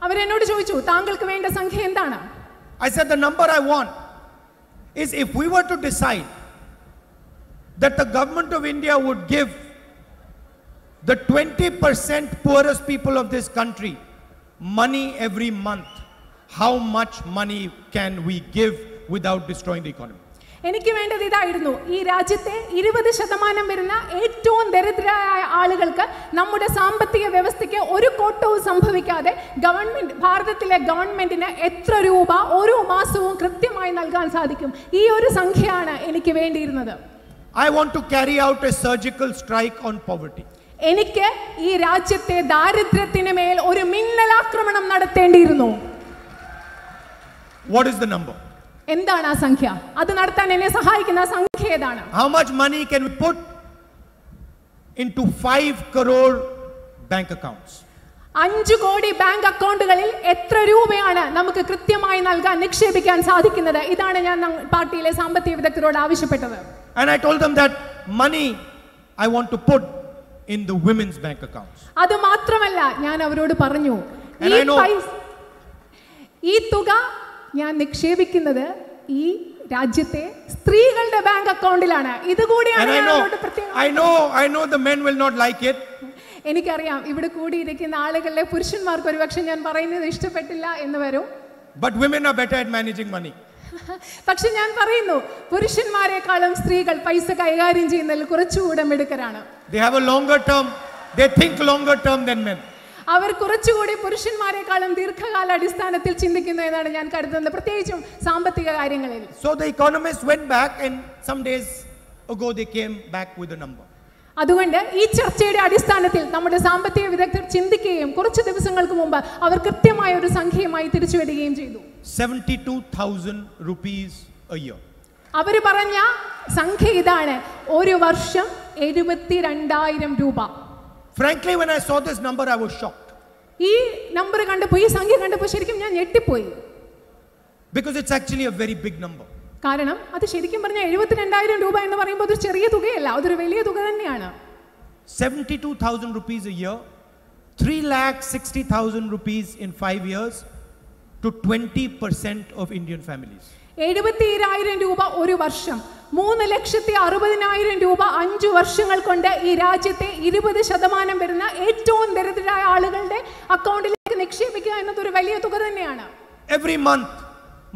അവരെന്നോട് ചോദിച്ചു, താങ്കൾക്ക് വേണ്ട സംഖ്യ എന്താണ്? I said, the number I want is if we were to decide that the government of India would give the 20% poorest people of this country money every month, how much money can we give without destroying the economy? എനിക്ക് വേണ്ടത് ഇതായിരുന്നു, ഈ രാജ്യത്തെ 20% വരുന്ന ഏറ്റവും ദരിദ്രരായ ആളുകൾക്ക് നമ്മുടെ സാമ്പത്തിക വ്യവസ്ഥയ്ക്ക് ഒരു കോട്ടവും സംഭവിക്കാതെ ഗവൺമെന്റ്, ഭാരതത്തിലെ ഗവൺമെന്റിന് എത്ര രൂപ ഓരോ മാസവും കൃത്യമായി നൽകാൻ സാധിക്കും. ഈ ഒരു സംഖ്യയാണ് എനിക്ക് വേണ്ടിയിരുന്നത്. I want to carry out a surgical strike on poverty. എനിക്ക് ഈ രാജ്യത്തെ ദാരിദ്ര്യത്തിന് മേൽ ഒരു മിന്നലാക്രമണം നടത്തേണ്ടിയിരുന്നു. What is the number? എന്താണ് ആ സംഖ്യ? അത് നടത്താൻ എന്നെ സഹായിക്കുന്ന സംഖ്യ ഏതാണ്? How much money can we put into 5 crore bank accounts? 5 കോടി ബാങ്ക് അക്കൗണ്ടുകളിൽ എത്ര രൂപയാണ് നമുക്ക് കൃത്യമായി നൽകാൻ, നിക്ഷേപിക്കാൻ സാധിക്കുന്നത്? ഇതാണ് ഞാൻ പാർട്ടിയിലെ സാമ്പത്തിക വിദഗ്ധരോട് ആവശ്യപ്പെട്ടത്. And I told them that money I want to put in the women's bank accounts. അത് മാത്രമല്ല, ഞാൻ അവരോട് പറഞ്ഞു, And I know ഈ തുക ഞാൻ നിക്ഷേപിക്കുന്നത് ഈ രാജ്യത്തെ സ്ത്രീകളുടെ bank അക്കൗണ്ടിലാണ്. ഇതുകൂടിയാണ് I know the men will not like it. എനിക്കറിയാം ഇവിടെ കൂടിയിരിക്കുന്ന ആളുകളിലെ പുരുഷന്മാർക്ക് ഒരുപക്ഷെ ഞാൻ പറയുന്നത് ഇഷ്ടപ്പെട്ടില്ല എന്ന് വരും. But women are better at managing money. പക്ഷെ ഞാൻ പറയുന്നു പുരുഷന്മാരെക്കാളും സ്ത്രീകൾ പൈസ കൈകാര്യം ചെയ്യുന്നതിൽ കുറച്ചുകൂടെ മിടുക്കരാണ്. They have a longer term. They think longer term than men. അവർ കുറച്ചുകൂടി പുരുഷന്മാരെക്കാളും ദീർഘകാല അടിസ്ഥാനത്തിൽ ചിന്തിക്കുന്നു എന്നാണ് ഞാൻ കരുതുന്നത്, പ്രത്യേകിച്ചും സാമ്പത്തിക കാര്യങ്ങളിൽ. So the economists went back and some days ago they came back with a number. അതുകൊണ്ട് ഈ ചർച്ചയുടെ അടിസ്ഥാനത്തിൽ നമ്മുടെ സാമ്പത്തിക വിദഗ്ധർ ചിന്തിക്കുകയും കുറച്ച് ദിവസങ്ങൾക്ക് മുമ്പ് അവർ കൃത്യമായ ഒരു സംഖ്യയുമായി തിരിച്ചു വരികയും ചെയ്തു. 72,000 rupees a year. അവർ പറഞ്ഞ സംഖ്യ ഇതാണ്, ഒരു വർഷം 72,000 രൂപ. Frankly, when I saw this number, I was shocked. ഈ നമ്പർ കണ്ടപ്പോൾ, ഈ സംഖ്യ കണ്ടപ്പോൾ ശരിക്കും ഞാൻ ഞെട്ടിപ്പോയി. Because it's actually a very big number. കാരണം അത് ശരിക്കും പറഞ്ഞാൽ 72,000 രൂപ എന്ന് പറയുമ്പോൾ അതൊരു ചെറിയ തുകയല്ല, അതൊരു വലിയ തുക തന്നെയാണ്. 72,000 rupees a year, 3,60,000 rupees in 5 years to 20% of Indian families. 72,000 രൂപ ഒരു വർഷം, 3,60,000 രൂപ 5 വർഷങ്ങൾ കൊണ്ട് ഈ രാജ്യത്തെ 20% വരുന്ന ഏറ്റവും ദരിദ്രരായ ആളുകളുടെ അക്കൗണ്ടിലേക്ക് നിക്ഷേപിക്കുക എന്നത് ഒരു വലിയ തുക തന്നെയാണ്. Every month,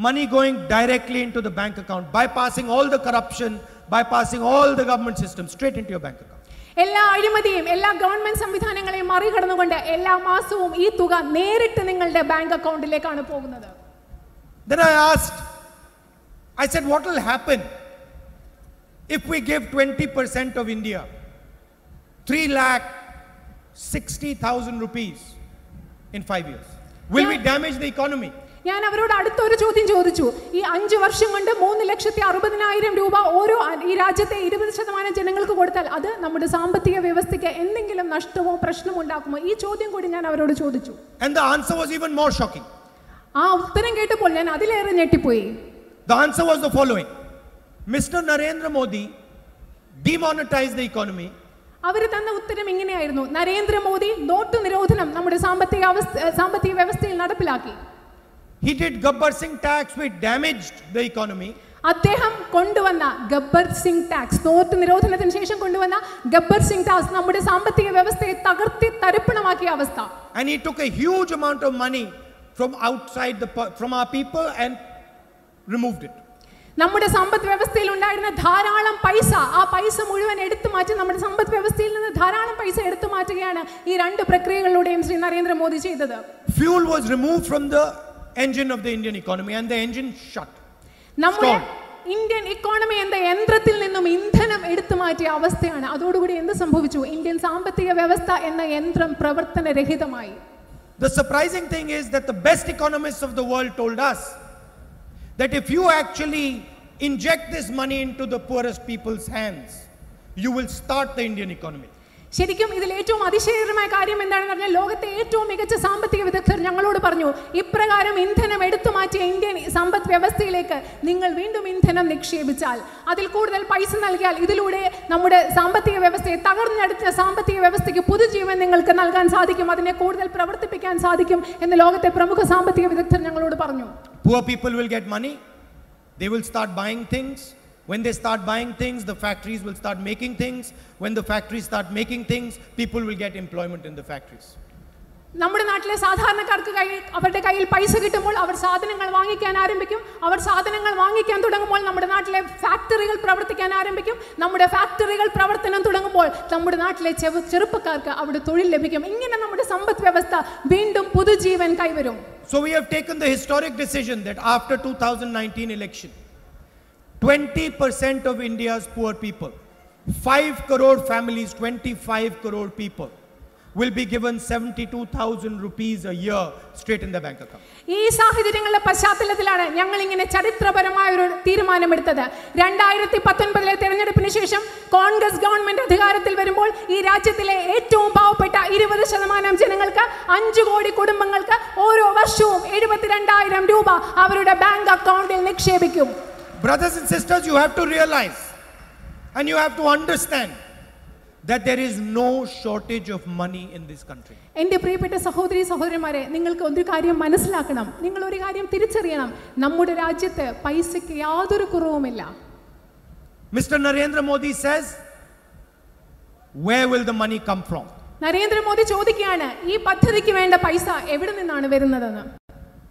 money going directly into the bank account, bypassing all the corruption, bypassing all the government systems, straight into your bank account. എല്ലാ അഴിമതിയും എല്ലാ ഗവൺമെന്റ് സംവിധാനങ്ങളെയും മറികടന്നുകൊണ്ട് എല്ലാ മാസവും ഈ തുക നേരിട്ട് നിങ്ങളുടെ ബാങ്ക് അക്കൗണ്ടിലേക്കാണ് പോകുന്നത്. Then I said, what will happen if we give 20% of India 3,60,000 rupees in 5 years? Will we damage the economy? ഞാൻ അവരോട് അടുത്തൊരു ചോദ്യം ചോദിച്ചു. ഈ 5 വർഷം കൊണ്ട് 3,60,000 രൂപ ഓരോ ഈ രാജ്യത്തെ 20% ജനങ്ങൾക്ക് കൊടുത്താൽ അത് നമ്മുടെ സാമ്പത്തിക വ്യവസ്ഥയ്ക്ക് എന്തെങ്കിലും നഷ്ടമോ പ്രശ്നമോ ഉണ്ടാക്കുമോ? ഈ ചോദ്യം കൂടി ഞാൻ അവരോട് ചോദിച്ചു. And the answer was even more shocking. ആ ഉത്തരം കേട്ടപ്പോൾ ഞാൻ അതിലേറെ ഞെട്ടിപ്പോയി. The answer was the following: Mr. Narendra Modi demonetized the economy. അവർ തന്ന ഉത്തരം ഇങ്ങനെയായിരുന്നു, നരേന്ദ്രമോദി നോട്ട് നിരോധനം നമ്മുടെ സാമ്പത്തിക വ്യവസ്ഥയിൽ നടപ്പിലാക്കി. He did Gabbar Singh tax, which damaged the economy. അദ്ദേഹം കൊണ്ടുവന്ന ഗബ്ബർ സിംഗ് ടാക്സ്, നോട്ട് നിരോധനത്തിന് ശേഷം കൊണ്ടുവന്ന ഗബ്ബർ സിംഗ് ടാക്സ് നമ്മുടെ സാമ്പത്തിക വ്യവസ്ഥയെ തകർത്തി തരിപ്പണമാക്കിയ അവസ്ഥ. And he took a huge amount of money from outside from our people and removed it. നമ്മുടെ സമ്പദ് വ്യവസ്ഥയിൽ ഉണ്ടായിരുന്ന ധാരാളം പൈസ, ആ പൈസ മുഴുവൻ എടുത്തു മാറ്റി നമ്മുടെ സമ്പദ് വ്യവസ്ഥയിൽ നിന്ന് ധാരാളം പൈസ എടുത്തു മാറ്റുകയാണ് ഈ രണ്ട് പ്രക്രിയകളിലൂടെയും ശ്രീ നരേന്ദ്രമോദി ചെയ്തത്. Fuel was removed from the engine of the Indian economy and the engine shut. നമ്മുടെ ഇന്ത്യൻ ഇക്കോണമി എന്ന യന്ത്രത്തിൽ നിന്നും ഇന്ധനം എടുത്തു മാറ്റിയ അവസ്ഥയാണ്. അതോടുകൂടി എന്ത് സംഭവിച്ചു? ഇന്ത്യൻ സാമ്പത്തിക വ്യവസ്ഥ എന്ന യന്ത്രം പ്രവർത്തനരഹിതമായി. The surprising thing is that the best economists of the world told us that if you actually inject this money into the poorest people's hands, you will start the Indian economy. ശരിക്കും ഇതിൽ ഏറ്റവും അതിശയകരമായ കാര്യം എന്താണെന്ന് പറഞ്ഞാൽ, ലോകത്തെ ഏറ്റവും മികച്ച സാമ്പത്തിക വിദഗ്ധർ ഞങ്ങളോട് പറഞ്ഞു, ഇപ്രകാരം ഇന്ധനം എടുത്തു മാറ്റിയ ഇന്ത്യൻ സമ്പദ് വ്യവസ്ഥയിലേക്ക് നിങ്ങൾ വീണ്ടും ഇന്ധനം നിക്ഷേപിച്ചാൽ, അതിൽ കൂടുതൽ പൈസ നൽകിയാൽ, ഇതിലൂടെ നമ്മുടെ സാമ്പത്തിക വ്യവസ്ഥയെ തകർന്നെടുത്ത സാമ്പത്തിക വ്യവസ്ഥയ്ക്ക് പുതുജീവൻ നിങ്ങൾക്ക് നൽകാൻ സാധിക്കും, അതിനെ കൂടുതൽ പ്രവർത്തിപ്പിക്കാൻ സാധിക്കും എന്ന് ലോകത്തെ പ്രമുഖ സാമ്പത്തിക വിദഗ്ധർ ഞങ്ങളോട് പറഞ്ഞു. Poor people will get money, they will start buying things. When they start buying things, the factories will start making things. When the factories start making things, people will get employment in the factories. നമ്മുടെ നാട്ടിലെ സാധാരണക്കാർക്ക് അവരുടെ കയ്യിൽ പൈസ കിട്ടുമ്പോൾ അവർ സാധനങ്ങൾ വാങ്ങിക്കാൻ ആരംഭിക്കും. അവർ സാധനങ്ങൾ വാങ്ങിക്കാൻ തുടങ്ങുമ്പോൾ നമ്മുടെ നാട്ടിലെ ഫാക്ടറികൾ പ്രവർത്തിക്കാൻ ആരംഭിക്കും. നമ്മുടെ ഫാക്ടറികൾ പ്രവർത്തനം തുടങ്ങുമ്പോൾ നമ്മുടെ നാട്ടിലെ ചെറുപ്പക്കാർക്ക് അവിടെ തൊഴിൽ ലഭിക്കും. ഇങ്ങനെ നമ്മുടെ സമ്പദ് വ്യവസ്ഥ വീണ്ടും പുതുജീവൻ കൈവരും. So we have taken the historic decision that after 2019 election, 20% of India's poor people, 5 crore families, 25 crore people, will be given 72,000 rupees a year straight in their bank account. ഈ സാഹചര്യങ്ങളുടെ പശ്ചാത്തലത്തിലാണ് ഞങ്ങൾ ഇങ്ങനെ ചരിത്രപരമായ ഒരു തീരുമാനമെടുത്തത്. 2019 തെരഞ്ഞെടുപ്പിന് ശേഷം കോൺഗ്രസ് ഗവൺമെന്റ് അധികാരത്തിൽ വരുമ്പോൾ ഈ രാജ്യത്തിലെ ഏറ്റവും പാവപ്പെട്ട 20% ജനങ്ങൾക്ക്, 5 കോടി കുടുംബങ്ങൾക്ക് ഓരോ വർഷവും 72,000 രൂപ അവരുടെ ബാങ്ക് അക്കൗണ്ടിൽ നിക്ഷേപിക്കും. Brothers and sisters, you have to realize and you have to understand that there is no shortage of money in this country. എൻ്റെ പ്രിയപ്പെട്ട സഹോദരി സഹോദരന്മാരെ, നിങ്ങൾക്ക് ഒരു കാര്യം മനസ്സിലാക്കണം, നിങ്ങൾ ഒരു കാര്യം തിരിച്ചറിയണം, നമ്മുടെ രാജ്യത്ത് പൈസയ്ക്ക് യാതൊരു കുറവുമില്ല. Mr. Narendra Modi says, where will the money come from? Narendra Modi ചോദിക്കുകയാണ്, ഈ പദ്ധതിക്ക് വേണ്ട പൈസ എവിടെ നിന്നാണ് വരുന്നതെന്ന്.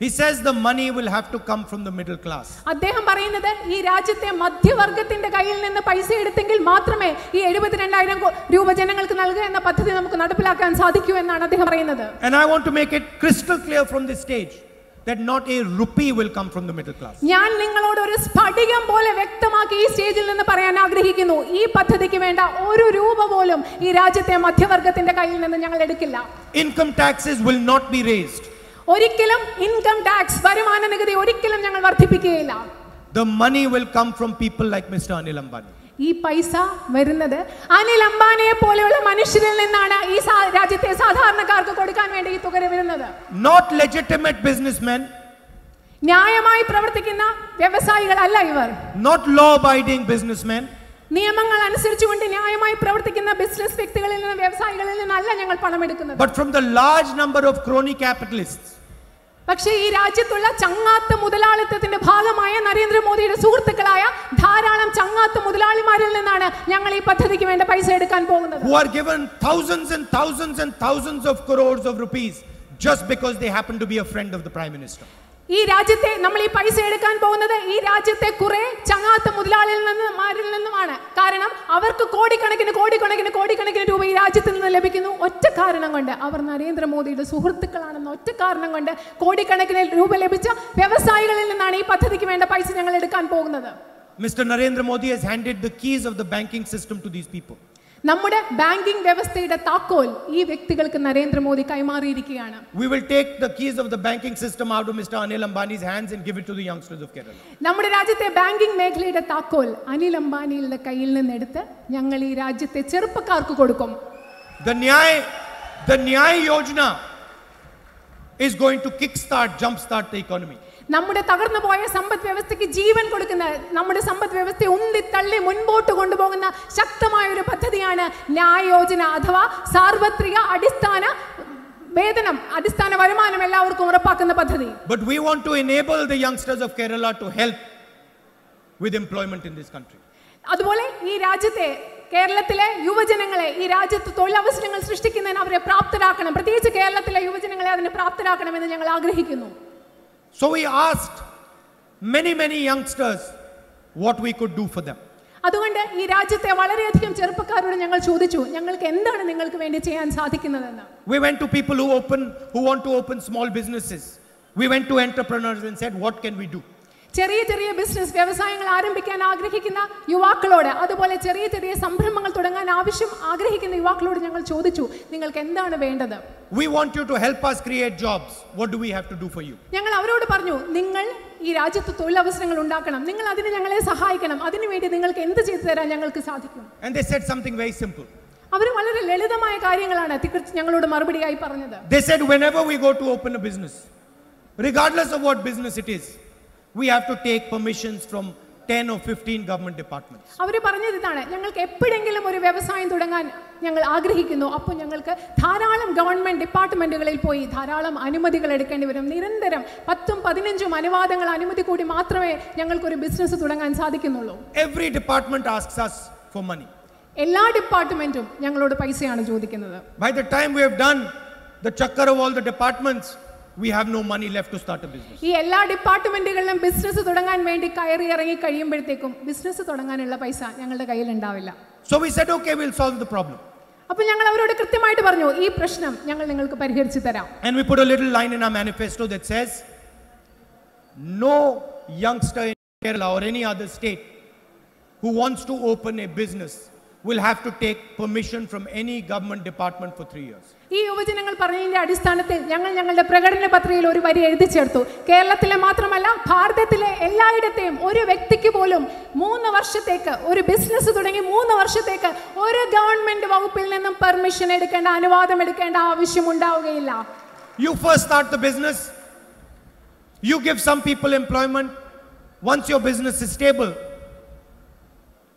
He says the money will have to come from the middle class. അദ്ദേഹം പറയുന്നത് ഈ രാജ്യത്തെ മധ്യവർഗത്തിന്റെ കയ്യിൽ നിന്ന് പൈസ എടുത്തെങ്കിൽ മാത്രമേ ഈ 72,000 രൂപ ജനങ്ങൾക്ക് നൽകുക എന്ന പദ്ധതി നമുക്ക് നടപ്പിലാക്കാൻ സാധിക്കൂ എന്നാണ് അദ്ദേഹം പറയുന്നത്. And I want to make it crystal clear from this stage that not a rupee will come from the middle class. ഞാൻ നിങ്ങളോട് ഒരു സ്ഫടികം പോലെ വ്യക്തമാക്കി ഈ സ്റ്റേജിൽ നിന്ന് പറയാൻ ആഗ്രഹിക്കുന്നു, ഈ പദ്ധതിക്ക് വേണ്ട ഒരു രൂപ പോലും ഈ രാജ്യത്തെ മധ്യവർഗത്തിന്റെ കയ്യിൽ നിന്ന് ഞങ്ങൾ എടുക്കില്ല. Income taxes will not be raised. ഒരിക്കലും ഇൻകം ടാക്സ്, വരുമാന നികുതി ഒരിക്കലും ഞങ്ങൾ വർദ്ധിപ്പിക്കുകയില്ല. The money will come from people like Mr. Anil Ambani. ഈ പൈസ വരുന്നത് അനിൽ അംബാനിയെ പോലെയുള്ള മനുഷ്യരിൽ നിന്നാണ് ഈ രാജ്യത്തെ സാധാരണക്കാർക്ക് കൊടുക്കാൻ വേണ്ടി ഈ തുക വരുന്നത്. Not legitimate businessmen. ന്യായമായി പ്രവർത്തിക്കുന്ന വ്യവസായികളല്ല ഇവർ. Not law-abiding businessmen. നിയമങ്ങൾ അനുസരിച്ചുകൊണ്ട് ന്യായമായി പ്രവർത്തിക്കുന്ന ബിസിനസ് വ്യക്തികളിൽ നിന്ന്, വ്യവസായികളിൽ നിന്നല്ല ഞങ്ങൾ പണം എടുക്കുന്നത്. But from the large number of crony capitalists. പക്ഷേ ഈ രാജ്യത്തുള്ള ചങ്ങാത്ത മുതലാളിത്തത്തിന്റെ ഭാഗമായ നരേന്ദ്രമോദിയുടെ സുഹൃത്തുക്കളായ ധാരാളം ചങ്ങാത്ത മുതലാളിമാരിൽ നിന്നാണ് ഞങ്ങൾ ഈ പദ്ധതിക്ക് വേണ്ട പൈസ എടുക്കാൻ പോകുന്നത്. Who are given thousands and thousands and thousands of crores of rupees just because they happen to be a friend of the Prime Minister. ഈ രാജ്യത്തെ നമ്മൾ ഈ പൈസ എടുക്കാൻ പോകുന്നത് ഈ രാജ്യത്തെ കുറെ ചങ്ങാത്ത മുതലാളികളിൽ നിന്നുമാണ്. കാരണം അവർക്ക് കോടിക്കണക്കിന് രൂപ ഈ രാജ്യത്ത് നിന്ന് ലഭിക്കുന്നു. ഒറ്റ കാരണം കൊണ്ട്, അവർ നരേന്ദ്രമോദിയുടെ സുഹൃത്തുക്കളാണെന്ന ഒറ്റ കാരണം കൊണ്ട് കോടിക്കണക്കിന് രൂപ ലഭിച്ച വ്യവസായികളിൽ നിന്നാണ് ഈ പദ്ധതിക്ക് വേണ്ട പൈസ ഞങ്ങൾ എടുക്കാൻ പോകുന്നത്. Mr. Narendra Modi has handed the keys of the banking system to these people. നമ്മുടെ ബാങ്കിംഗ് വ്യവസ്ഥയുടെ താക്കോൽ ഈ വ്യക്തികൾക്ക് Narendra Modi കൈമാറിയിരിക്കുകയാണ്. We will take the keys of the banking system out of Mr. Anil Ambani's hands and give it to the youngsters of Kerala. നമ്മുടെ രാജ്യത്തെ banking മേഖലയുടെ താക്കോൽ അനിൽ അംബാനിയുടെ കയ്യിൽ നിന്ന് എടുത്ത് ഞങ്ങൾ ഈ രാജ്യത്തെ ചെറുപ്പക്കാർക്ക് കൊടുക്കും. The Nyay Yojana is going to jumpstart the economy. നമ്മുടെ തകർന്നു പോയ സമ്പദ് വ്യവസ്ഥയ്ക്ക് ജീവൻ കൊടുക്കുന്ന, നമ്മുടെ സമ്പദ് വ്യവസ്ഥയെ ഉന്തിത്തള്ളി മുൻപോട്ട് കൊണ്ടുപോകുന്ന ശക്തമായ ഒരു പദ്ധതിയാണ് ന്യായ് യോജന അഥവാ സാർവത്രിക അടിസ്ഥാന വേതനം, അടിസ്ഥാന വരുമാനം എല്ലാവർക്കും ഉറപ്പാക്കുന്ന പദ്ധതി. But we want to enable the youngsters of Kerala to help with employment in this country. അതുപോലെ ഈ രാജ്യത്തെ കേരളത്തിലെ യുവജനങ്ങളെ ഈ രാജ്യത്ത് തൊഴിലവസരങ്ങൾ സൃഷ്ടിക്കുന്നതിന് അവരെ പ്രാപ്തരാക്കണം. പ്രത്യേകിച്ച് കേരളത്തിലെ യുവജനങ്ങളെ അതിന് പ്രാപ്തരാക്കണമെന്ന് ഞങ്ങൾ ആഗ്രഹിക്കുന്നു. So we asked many youngsters what we could do for them. അതുകൊണ്ട് ഈ രാജ്യത്തെ വളരെയധികം ചെറുപ്പക്കാരോട് ഞങ്ങൾ ചോദിച്ചു, ഞങ്ങൾക്ക് എന്താണ് നിങ്ങൾക്ക് വേണ്ടി ചെയ്യാൻ സാധിക്കുന്നതെന്ന്. We went to people who want to open small businesses. We went to entrepreneurs and said, what can we do? ചെറിയ ബിസിനസ് വ്യവസായങ്ങൾ ആരംഭിക്കാൻ ആഗ്രഹിക്കുന്ന യുവാക്കളോട്, അതുപോലെ ചെറിയ സംരംഭങ്ങൾ തുടങ്ങാൻ ആഗ്രഹിക്കുന്ന യുവാക്കളോട് ഞങ്ങൾ ചോദിച്ചു, നിങ്ങൾക്ക് എന്താണ് വേണ്ടത്? We want you to help us create jobs. What do we have to do for you? ഞങ്ങൾ അവരോട് പറഞ്ഞു, നിങ്ങൾ ഈ രാജ്യത്ത് തൊഴിലവസരങ്ങൾ ഉണ്ടാക്കണം, നിങ്ങൾ അതിന് ഞങ്ങളെ സഹായിക്കണം, അതിനുവേണ്ടി നിങ്ങൾക്ക് എന്ത് ചെയ്തു തരാൻ ഞങ്ങൾക്ക് സാധിക്കും? And they said something very simple. അവർ വളരെ ലളിതമായ കാര്യങ്ങളാണ് ഞങ്ങളോട് മറുപടിയായി പറഞ്ഞത്. They said whenever we go to open a business, regardless of what business it is, we have to take permissions from 10 or 15 government departments. അവർ പറഞ്ഞത് ഇതാണ്, ഞങ്ങൾക്ക് എപ്പോഴെങ്കിലും ഒരു വ്യവസായം തുടങ്ങാൻ ഞങ്ങൾ ആഗ്രഹിക്കുന്നു, അപ്പോൾ ഞങ്ങൾക്ക് ധാരാളം ഗവൺമെന്റ് ഡിപ്പാർട്ട്മെന്റുകളിൽ പോയി ധാരാളം അനുമതികൾ എടുക്കേണ്ടി വരും. നിരന്തരം 10-15 അനുവാദങ്ങൾ, അനുമതി കൂടി മാത്രമേ ഞങ്ങൾക്കൊരു ബിസിനസ് തുടങ്ങാൻ സാധിക്കുന്നുള്ളൂ. Every department asks us for money. എല്ലാ ഡിപ്പാർട്ട്മെന്റും ഞങ്ങളോട് പൈസയാണ് ചോദിക്കുന്നത്. By the time we have done the chakkar of all the departments, we have no money left to start a business. ഈ എല്ലാ ഡിപ്പാർട്ട്മെന്റുകളിലും ബിസിനസ് തുടങ്ങാൻ വേണ്ടി കയറി ഇറങ്ങി കഴിയുമ്പോഴത്തേക്കും ബിസിനസ് തുടങ്ങാനുള്ള പൈസ ഞങ്ങളുടെ കയ്യിൽ ഉണ്ടാവില്ല. So we said, okay, we'll solve the problem. അപ്പോൾ ഞങ്ങൾ അവരോട് കൃത്യമായിട്ട് പറഞ്ഞു, ഈ പ്രശ്നം ഞങ്ങൾ നിങ്ങൾക്ക് പരിഹരിച്ചു തരാം. And we put a little line in our manifesto that says, no youngster in Kerala or any other state who wants to open a business will have to take permission from any government department for 3 years. ഈ യുവജനങ്ങൾ പറഞ്ഞതിന്റെ അടിസ്ഥാനത്തിൽ ഞങ്ങളുടെ പ്രകടന പത്രികയിൽ ഒരു വരി എഴുതി ചേർത്തു. കേരളത്തിലെ മാത്രമല്ല ഭാരതത്തിലെ എല്ലായിടത്തെയും ഒരു വ്യക്തിക്ക് പോലും 3 വർഷത്തേക്ക് ഒരു ബിസിനസ് തുടങ്ങി 3 വർഷത്തേക്ക് ഒരു ഗവൺമെന്റ് വകുപ്പിൽ നിന്നും പെർമിഷൻ എടുക്കേണ്ട, അനുവാദം എടുക്കേണ്ട ആവശ്യം ഉണ്ടാവുകയില്ല. You first start the business, you give some people employment. Once your business is stable,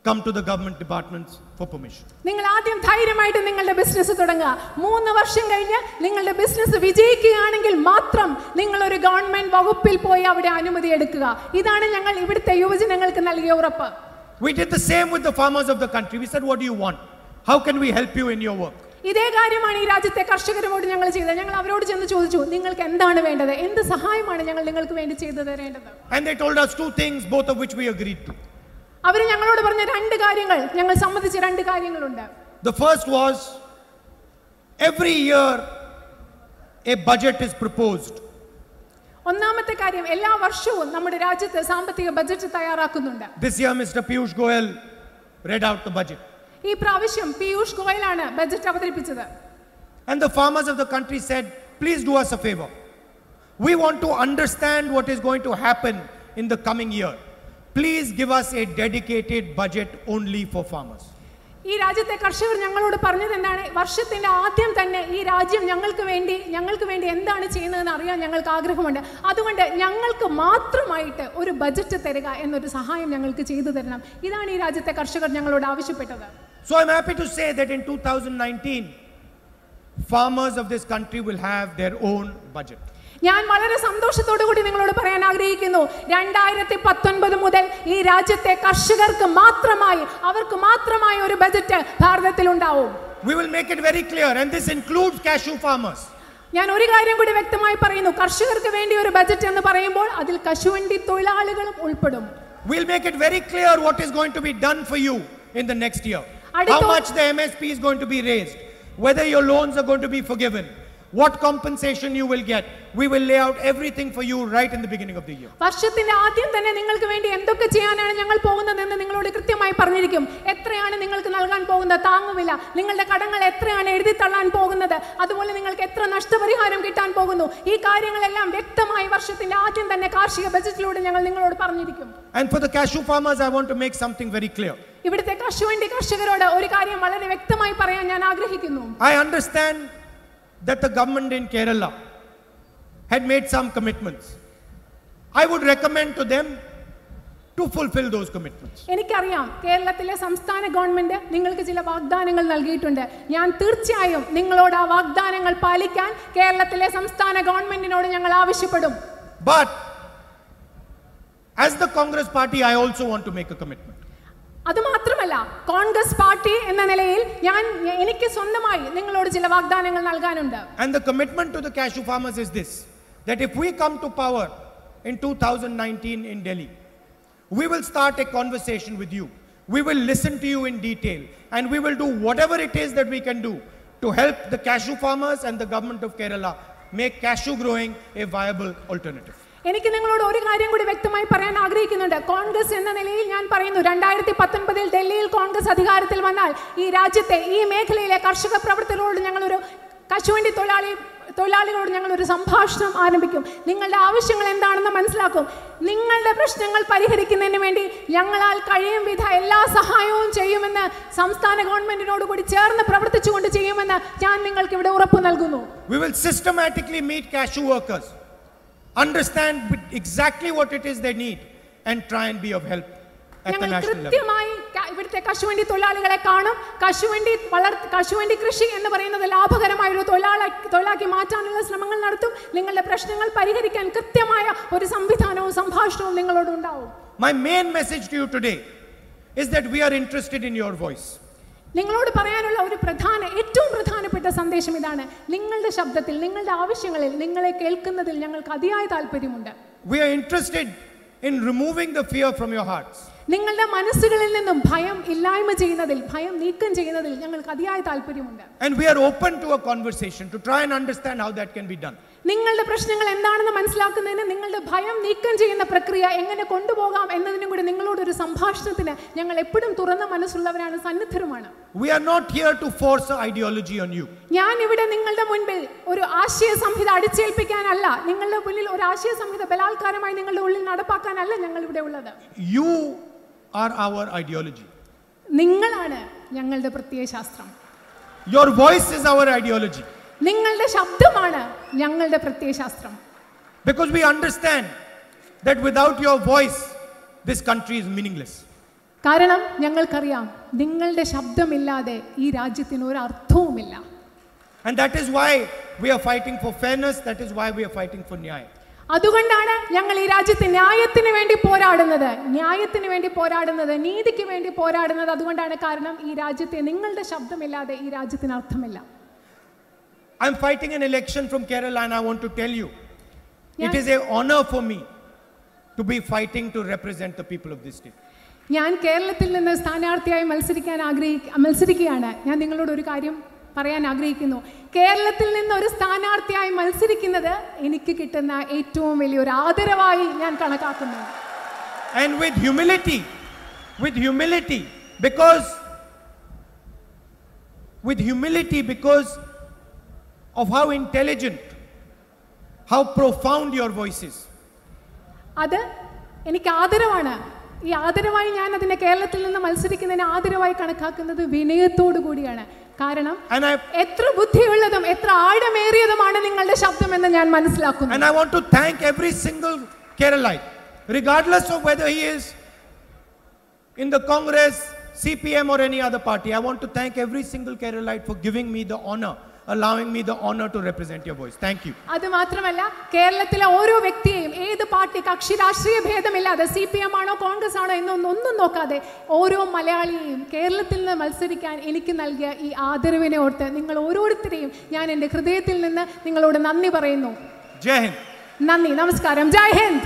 come to the government departments for permission. നിങ്ങൾ ആദ്യം ധൈര്യമായിട്ട് നിങ്ങളുടെ ബിസിനസ് തുടങ്ങുക. 3 വർഷം കഴിഞ്ഞ് നിങ്ങളുടെ ബിസിനസ് വിജയിക്കുകയാണെങ്കിൽ മാത്രം നിങ്ങൾ ഒരു ഗവൺമെന്റ് വകുപ്പിൽ പോയി അവിടെ അനുമതി എടുക്കുക. ഇതാണ് ഞങ്ങൾ ഇവിടുത്തെ യുവജനങ്ങൾക്ക് നൽകിയ ഉറപ്പ്. We did the same with the farmers of the country. We said, what do you want? How can we help you in your work? ഇതേ കാര്യമാണ് ഈ രാജ്യത്തെ കർഷകരോട് ഞങ്ങൾ ചെയ്തത്. ഞങ്ങൾ അവരോട് ചെന്ന് ചോദിച്ചു, നിങ്ങൾക്ക് എന്താണ് വേണ്ടത്, എന്ത് സഹായമാണ് ഞങ്ങൾ നിങ്ങൾക്ക് വേണ്ടി ചെയ്തു തരേണ്ടത്. And they told us 2 things, both of which we agreed to. അവർ ഞങ്ങളോട് പറഞ്ഞ 2 കാര്യങ്ങൾ, ഞങ്ങൾ സമ്മതിച്ച 2 കാര്യങ്ങളുണ്ട്. The first was, every year a budget is proposed. ഒന്നാമത്തെ കാര്യം, എല്ലാ വർഷവും നമ്മുടെ രാജ്യത്ത് സാമ്പത്തിക budget തയ്യാറാക്കുന്നുണ്ട്. This year Mr. Piyush Goyal read out the budget. ഈ പ്രാവശ്യം പീയൂഷ് ഗോയലാണ് ബജറ്റ് അവതരിപ്പിച്ചത്. And the farmers of the country said, please do us a favor. We want to understand what is going to happen in the coming year. Please give us a dedicated budget only for farmers. ഈ രാജ്യത്തെ കർഷകർ ഞങ്ങളോട് പറഞ്ഞത് എന്താണ്, വർഷത്തിന്റെ ആദ്യം തന്നെ ഈ രാജ്യം ഞങ്ങൾക്ക് വേണ്ടി എന്താണ് ചെയ്യുന്നതെന്ന് അറിയാൻ ഞങ്ങൾക്ക് ആഗ്രഹമുണ്ട്. അതുകൊണ്ട് ഞങ്ങൾക്ക് മാത്രമായിട്ട് ഒരു ബജറ്റ് തരിക എന്നൊരു സഹായം ഞങ്ങൾക്ക് ചെയ്തു തരണം. ഇതാണ് ഈ രാജ്യത്തെ കർഷകർ ഞങ്ങളോട് ആവശ്യപ്പെട്ടത്. So I'm happy to say that in 2019 farmers of this country will have their own budget. ഞാൻ വളരെ സന്തോഷത്തോടു കൂടി നിങ്ങളോട് പറയാൻ ആഗ്രഹിക്കുന്നു, 2019 മുതൽ ഈ രാജ്യത്തെ കർഷകർക്ക് അവർക്ക് മാത്രമായി ഒരു ബജറ്റ് ഭാരതത്തിൽ ഉണ്ടാവും. We will make it very clear, and this includes cashew farmers. ഞാൻ ഒരു കാര്യം കൂടി വ്യക്തമായി പറയുന്നു, കർഷകർക്ക് വേണ്ടി ഒരു ബജറ്റ് എന്ന് പറയുമ്പോൾ അതിൽ കശുവണ്ടി തൊഴിലാളികളും ഉൾപ്പെടും. We'll make it very clear what is going to be done for you in the next year. How much the MSP is going to be raised, whether your loans are going to be forgiven, what compensation you will get. We will lay out everything for you right in the beginning of the year. വർഷത്തിന്റെ ആദ്യം തന്നെ നിങ്ങൾക്ക് വേണ്ടി എന്തൊക്കെ ചെയ്യാനാണ് ഞങ്ങൾ പോകുന്നതെന്ന് നിങ്ങളോട് കൃത്യമായി പറഞ്ഞിരിക്കും. എത്രയാണ് നിങ്ങൾക്ക് നൽകാൻ പോകുന്ന താങ്ങുവില, നിങ്ങളുടെ കടങ്ങൾ എത്രയാണ് എഴുതി തള്ളാൻ പോകുന്നത്, അതുപോലെ നിങ്ങൾക്ക് എത്ര നഷ്ടപരിഹാരം കിട്ടാൻ പോകുന്നു, ഈ കാര്യങ്ങളെല്ലാം വ്യക്തമായി വർഷത്തിന്റെ ആദ്യം തന്നെ കാർഷിക ബജറ്റിലൂടെ ഞങ്ങൾ നിങ്ങളോട് പറഞ്ഞിരിക്കും. And for the cashew farmers, I want to make something very clear. ഇവിടുത്തെ കശുവണ്ടി കർഷകരോട് ഒരു കാര്യം വളരെ വ്യക്തമായി പറയാൻ ഞാൻ ആഗ്രഹിക്കുന്നു. I understand that the government in Kerala had made some commitments. I would recommend to them to fulfill those commitments. എനിക്കറിയാം കേരളത്തിലെ സംസ്ഥാന ഗവൺമെന്റ് നിങ്ങൾക്ക് ചില വാഗ്ദാനങ്ങൾ നൽകിയിട്ടുണ്ട്. ഞാൻ തീർച്ചയായും നിങ്ങളോട് ആ വാഗ്ദാനങ്ങൾ പാലിക്കാൻ കേരളത്തിലെ സംസ്ഥാന ഗവൺമെന്റിനോട് ഞങ്ങൾ ആവശ്യപ്പെടും. But as the Congress party, I also want to make a commitment. അതുമാത്രമല്ല, കോൺഗ്രസ് പാർട്ടി എന്ന നിലയിൽ എനിക്ക് സ്വന്തമായി നിങ്ങളോട് ചില വാഗ്ദാനങ്ങൾ നൽകാനുണ്ട്. And the commitment to the cashew farmers is this, that if we come to power in 2019 in Delhi, we will start a conversation with you. We will listen to you in detail, and we will do whatever it is that we can do to help the cashew farmers and the government of Kerala make cashew growing a viable alternative. എനിക്ക് നിങ്ങളോട് ഒരു കാര്യം കൂടി വ്യക്തമായി പറയാൻ ആഗ്രഹിക്കുന്നുണ്ട്. കോൺഗ്രസ് എന്ന നിലയിൽ ഞാൻ പറയുന്നു, 2019 ഡൽഹിയിൽ കോൺഗ്രസ് അധികാരത്തിൽ വന്നാൽ ഈ രാജ്യത്തെ ഈ മേഖലയിലെ കർഷക പ്രവർത്തകരോട് ഞങ്ങളൊരു കശുവണ്ടി തൊഴിലാളികളോട് ഞങ്ങളൊരു സംഭാഷണം ആരംഭിക്കും. നിങ്ങളുടെ ആവശ്യങ്ങൾ എന്താണെന്ന് മനസ്സിലാക്കും. നിങ്ങളുടെ പ്രശ്നങ്ങൾ പരിഹരിക്കുന്നതിന് വേണ്ടി ഞങ്ങളാൽ കഴിയും വിധ എല്ലാ സഹായവും ചെയ്യുമെന്ന്, സംസ്ഥാന ഗവൺമെന്റിനോട് കൂടി ചേർന്ന് പ്രവർത്തിച്ചുകൊണ്ട് ചെയ്യുമെന്ന് ഞാൻ നിങ്ങൾക്ക് ഇവിടെ ഉറപ്പു നൽകുന്നു. We will systematically meet cashew workers, understand exactly what it is they need, and try and be of help at the national level. കൃത്യമായി ഇവിടുത്തെ കശുവണ്ടി തൊഴിലാളികളെ കാണും. കശുവണ്ടി കൃഷി എന്ന് പറയുന്നത് ലാഭകരമായ ഒരു തൊഴിലാക്കി മാറ്റാനുള്ള ശ്രമങ്ങൾ നടത്തും. നിങ്ങളുടെ പ്രശ്നങ്ങൾ പരിഹരിക്കാൻ കൃത്യമായ ഒരു സംവിധാനവും സംഭാഷണവും നിങ്ങളോട് ഉണ്ടാവും. My main message to you today is that we are interested in your voice. നിങ്ങളോട് പറയാനുള്ള ഏറ്റവും പ്രധാനപ്പെട്ട സന്ദേശം ഇതാണ്: നിങ്ങളുടെ ശബ്ദത്തിൽ, നിങ്ങളുടെ ആവശ്യങ്ങളിൽ, നിങ്ങളെ കേൾക്കുന്നതിൽ ഞങ്ങൾക്ക് അതിയായ താല്പര്യമുണ്ട്. We are interested in removing the fear from your hearts. നിങ്ങളുടെ മനസ്സുകളിൽ നിന്നും ഭയം നീക്കം ചെയ്യുന്നതിൽ ഞങ്ങൾക്ക് അതിയായ താല്പര്യമുണ്ട്. And we are open to a conversation to try and understand how that can be done. നിങ്ങളുടെ പ്രശ്നങ്ങൾ എന്താണെന്ന് മനസ്സിലാക്കുന്നതിന്, നിങ്ങളുടെ ഭയം നീക്കം ചെയ്യുന്ന പ്രക്രിയ എങ്ങനെ കൊണ്ടുപോകാം എന്നതിനും കൂടി നിങ്ങളോട് ഒരു സംഭാഷണത്തിന് ഞങ്ങൾ എപ്പോഴും തുറന്ന മനസ്സുള്ളവരാണ്, സന്നദ്ധരുമാണ്. We are not here to force an ideology on you. ഞാൻ ഇവിടെ നിങ്ങളുടെ മുൻപിൽ ഒരു ആശയ സംഹിത അടിച്ചേൽപ്പിക്കാനല്ല, നിങ്ങളുടെ മുന്നിൽ ഒരു ആശയ സംഹിത ബലാത്കാരമായി നിങ്ങളുടെ ഉള്ളിൽ നടപ്പാക്കാനല്ല ഞങ്ങൾ ഇവിടെ ഉള്ളത്. You are our ideology. നിങ്ങളാണ് ഞങ്ങളുടെ പ്രത്യയശാസ്ത്രം. Your voice is our ideology. നിങ്ങളുടെ ശബ്ദമാണ് ഞങ്ങളുടെ പ്രത്യയശാസ്ത്രം. Because we understand that without your voice, this country is meaningless. കാരണം ഞങ്ങൾക്കറിയാം നിങ്ങളുടെ ശബ്ദമില്ലാതെ ഈ രാജ്യത്തിന് ഒരു അർത്ഥവുമില്ല. And that is why we are fighting for fairness. That is why we are fighting for nyaya. അതുകൊണ്ടാണ് ഞങ്ങൾ ഈ രാജ്യത്ത് ന്യായത്തിന് വേണ്ടി പോരാടുന്നത്, ന്യായത്തിന് വേണ്ടി പോരാടുന്നത്, നീതിക്ക് വേണ്ടി പോരാടുന്നത്. അതുകൊണ്ടാണ്, കാരണം ഈ രാജ്യത്തെ നിങ്ങളുടെ ശബ്ദമില്ലാതെ ഈ രാജ്യത്തിന് അർത്ഥമില്ല. I'm fighting an election from Kerala, and I want to tell you, it is an honor for me to be fighting to represent the people of this state. ഞാൻ കേരളത്തിൽ നിന്ന് സ്ഥാനാർത്ഥിയായി മത്സരിക്കുകയാണ്. ഞാൻ നിങ്ങളോട് ഒരു കാര്യം പറയാൻ ആഗ്രഹിക്കുന്നു. കേരളത്തിൽ നിന്ന് ഒരു സ്ഥാനാർത്ഥിയായി മത്സരിക്കുന്നത് എനിക്ക് കിട്ടുന്ന ഏറ്റവും വലിയൊരു ആദരവായി ഞാൻ കണക്കാക്കുന്നു. And with humility, because of how intelligent, how profound your voice is. അത് എനിക്ക് ആദരവാണ്. ഈ ആദരവായി ഞാൻ അതിനെ കേരളത്തിൽ നിന്ന് മത്സരിക്കുന്നതിന് ആദരവായി കണക്കാക്കുന്നത് വിനയത്തോടു കൂടിയാണ്. കാരണം എത്ര ബുദ്ധിയുള്ളതും എത്ര ആഴമേറിയതുമാണ് നിങ്ങളുടെ ശബ്ദമെന്ന് ഞാൻ മനസ്സിലാക്കുന്നു. And I want to thank every single Keralite, regardless of whether he is in the Congress, CPM or any other party. I want to thank every single Keralite for giving me the honor, allowing me the honor to represent your voice. Thank you. അത് മാത്രമല്ല, കേരളത്തിലെ ഓരോ വ്യക്തിയെയും ഏത് party കക്ഷി രാഷ്ട്രീയ ഭേദമില്ലാതെ CPM ആണോ കോൺഗ്രസ് ആണോ എന്നൊന്നും നോക്കാതെ ഓരോ മലയാളിയെയും കേരളത്തിൽ നിന്ന് മത്സരിക്കാൻ എനിക്ക് നൽകിയ ഈ ആദരവിനെ ഓർത്ത് നിങ്ങൾ ഓരോരുത്തരെയും ഞാൻ എൻ്റെ ഹൃദയത്തിൽ നിന്ന് നിങ്ങളോട് നന്ദി പറയുന്നു. ജയ് ഹിന്ദ്. നന്ദി, നമസ്കാരം, ജയ് ഹിന്ദ്.